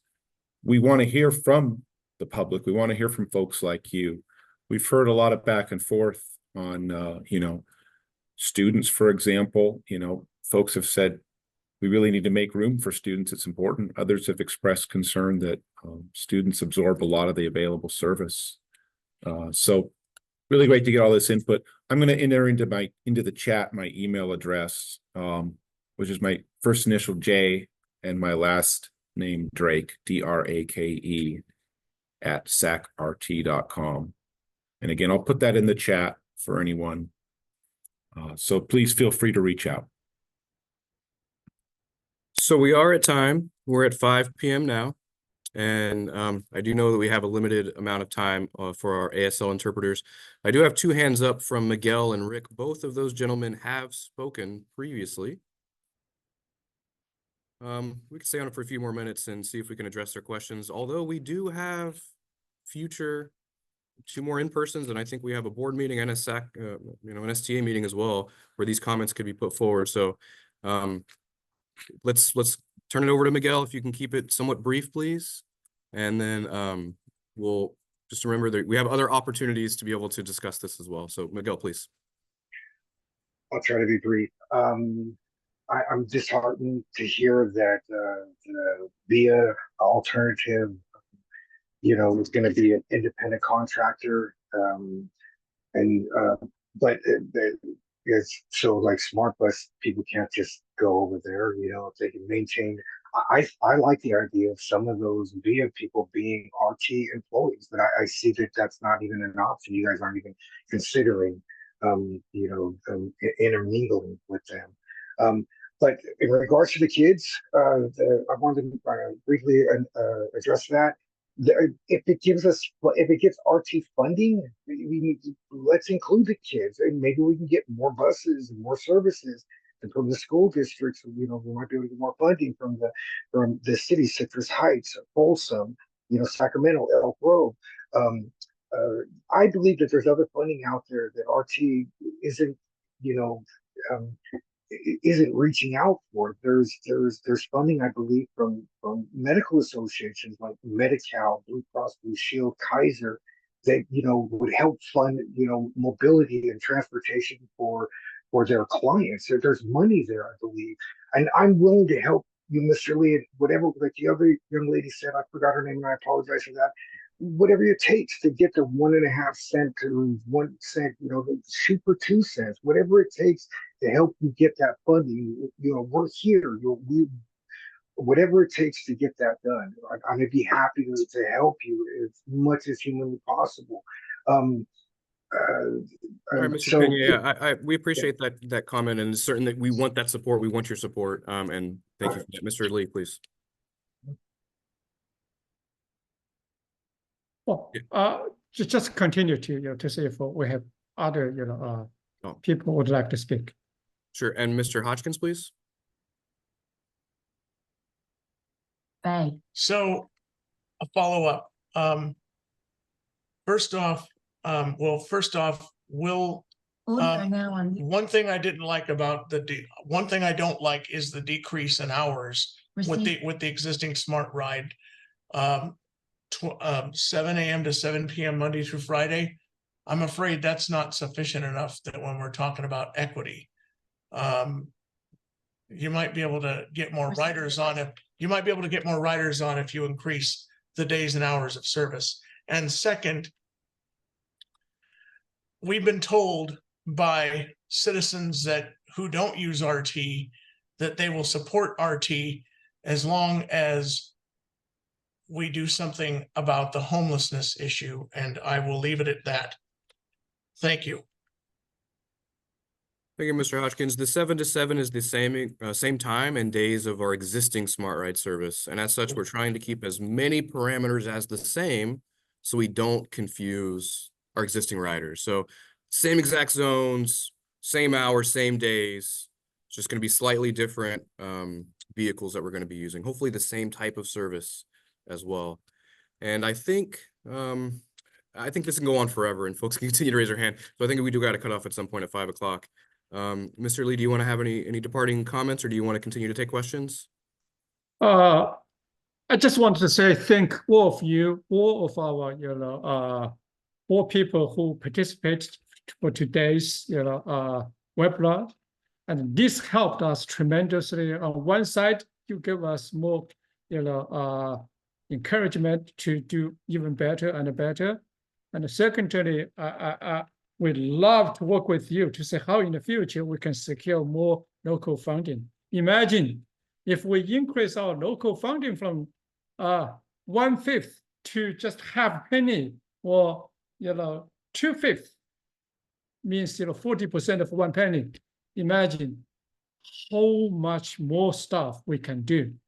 S1: we want to hear from the public. We want to hear from folks like you. We've heard a lot of back and forth on, students, for example. Folks have said, we really need to make room for students. It's important. Others have expressed concern that students absorb a lot of the available service. So really great to get all this input. I'm going to enter into the chat my email address, which is my first initial J and my last name Drake, DRAKE, at SacRT.com. And again, I'll put that in the chat for anyone. So please feel free to reach out.
S3: So we are at time. We're at 5 p.m. now. And I do know that we have a limited amount of time for our ASL interpreters. I do have two hands up from Miguel and Rick. Both of those gentlemen have spoken previously. We can stay on it for a few more minutes and see if we can address their questions. Although we do have future 2 more in-persons, and I think we have a board meeting and a an STA meeting as well, where these comments could be put forward. So let's turn it over to Miguel, if you can keep it somewhat brief, please. And then we'll just remember that we have other opportunities to be able to discuss this as well. So Miguel, please.
S4: I'll try to be brief. I'm disheartened to hear that the VIA alternative, is going to be an independent contractor. But it's so like Smart Bus, people can't just go over there, if they can maintain. I like the idea of some of those VIA people being RT employees, but I see that that's not even an option. You guys aren't even considering, intermingling with them. But in regards to the kids, I wanted to briefly address that. If it gives RT funding, let's include the kids, and maybe we can get more buses and more services. And from the school districts, we might be able to get more funding from the city, Citrus Heights, Folsom, Sacramento, Elk Grove. I believe that there's other funding out there that RT isn't, isn't reaching out for. There's funding, I believe, from medical associations like Medi-Cal, Blue Cross Blue Shield, Kaiser, that would help fund mobility and transportation for their clients. There's money there, I believe, and I'm willing to help you, Mr. Lee, whatever, like the other young lady said. I forgot her name, and I apologize for that. whatever it takes to get the 1.5 cent to 1 cent, shoot for 2 cents, whatever it takes to help you get that funding. We're here. Whatever it takes to get that done. I'm gonna be happy to help you as much as humanly possible.
S3: All right, Mr.
S4: So
S3: Pena, yeah, we appreciate that comment, and certainly we want that support. We want your support. And thank you for that. Mr. Lee, please.
S2: Well, just continue to see if we have other people would like to speak.
S3: Sure, and Mr. Hodgkins, please.
S16: Right. So a follow-up. First off, Will, one thing I didn't like about one thing I don't like is the decrease in hours with the existing Smart Ride. 7 a.m. to 7 p.m. Monday through Friday. I'm afraid that's not sufficient enough that when we're talking about equity, you might be able to get more riders on it. You might be able to get more riders on if you increase the days and hours of service. And second, we've been told by citizens who don't use RT that they will support RT as long as we do something about the homelessness issue, and I will leave it at that. Thank you.
S3: Thank you, Mr. Hodgkins. The 7 to 7 is the same time and days of our existing SmaRT service. And as such, we're trying to keep as many parameters as the same so we don't confuse our existing riders. So same exact zones, same hours, same days. It's just going to be slightly different vehicles that we're going to be using. Hopefully the same type of service as well. And I think this can go on forever and folks can continue to raise their hand. So I think we do got to cut off at some point at 5 o'clock. Mr. Lee, do you want to have any departing comments, or do you want to continue to take questions?
S2: I just wanted to say thank all of you, all of our all people who participated for today's webinar, and this helped us tremendously. On one side, you give us more encouragement to do even better and better, and secondly, we'd love to work with you to see how in the future we can secure more local funding. Imagine if we increase our local funding from 1/5 to just half penny, or 2/5, means 40% of 1 penny. Imagine how much more stuff we can do.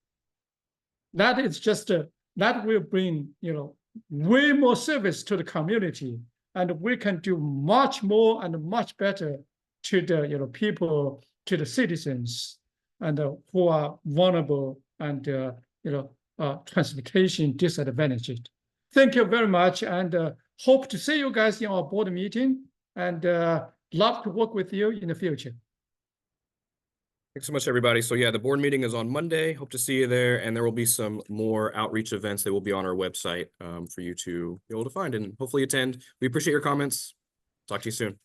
S2: That is just that will bring way more service to the community, and we can do much more and much better to the people, to the citizens, and who are vulnerable and transportation disadvantaged. Thank you very much, and hope to see you guys in our board meeting, and love to work with you in the future.
S3: Thanks so much, everybody. So yeah, the board meeting is on Monday. Hope to see you there, and there will be some more outreach events that will be on our website for you to be able to find and hopefully attend. We appreciate your comments. Talk to you soon.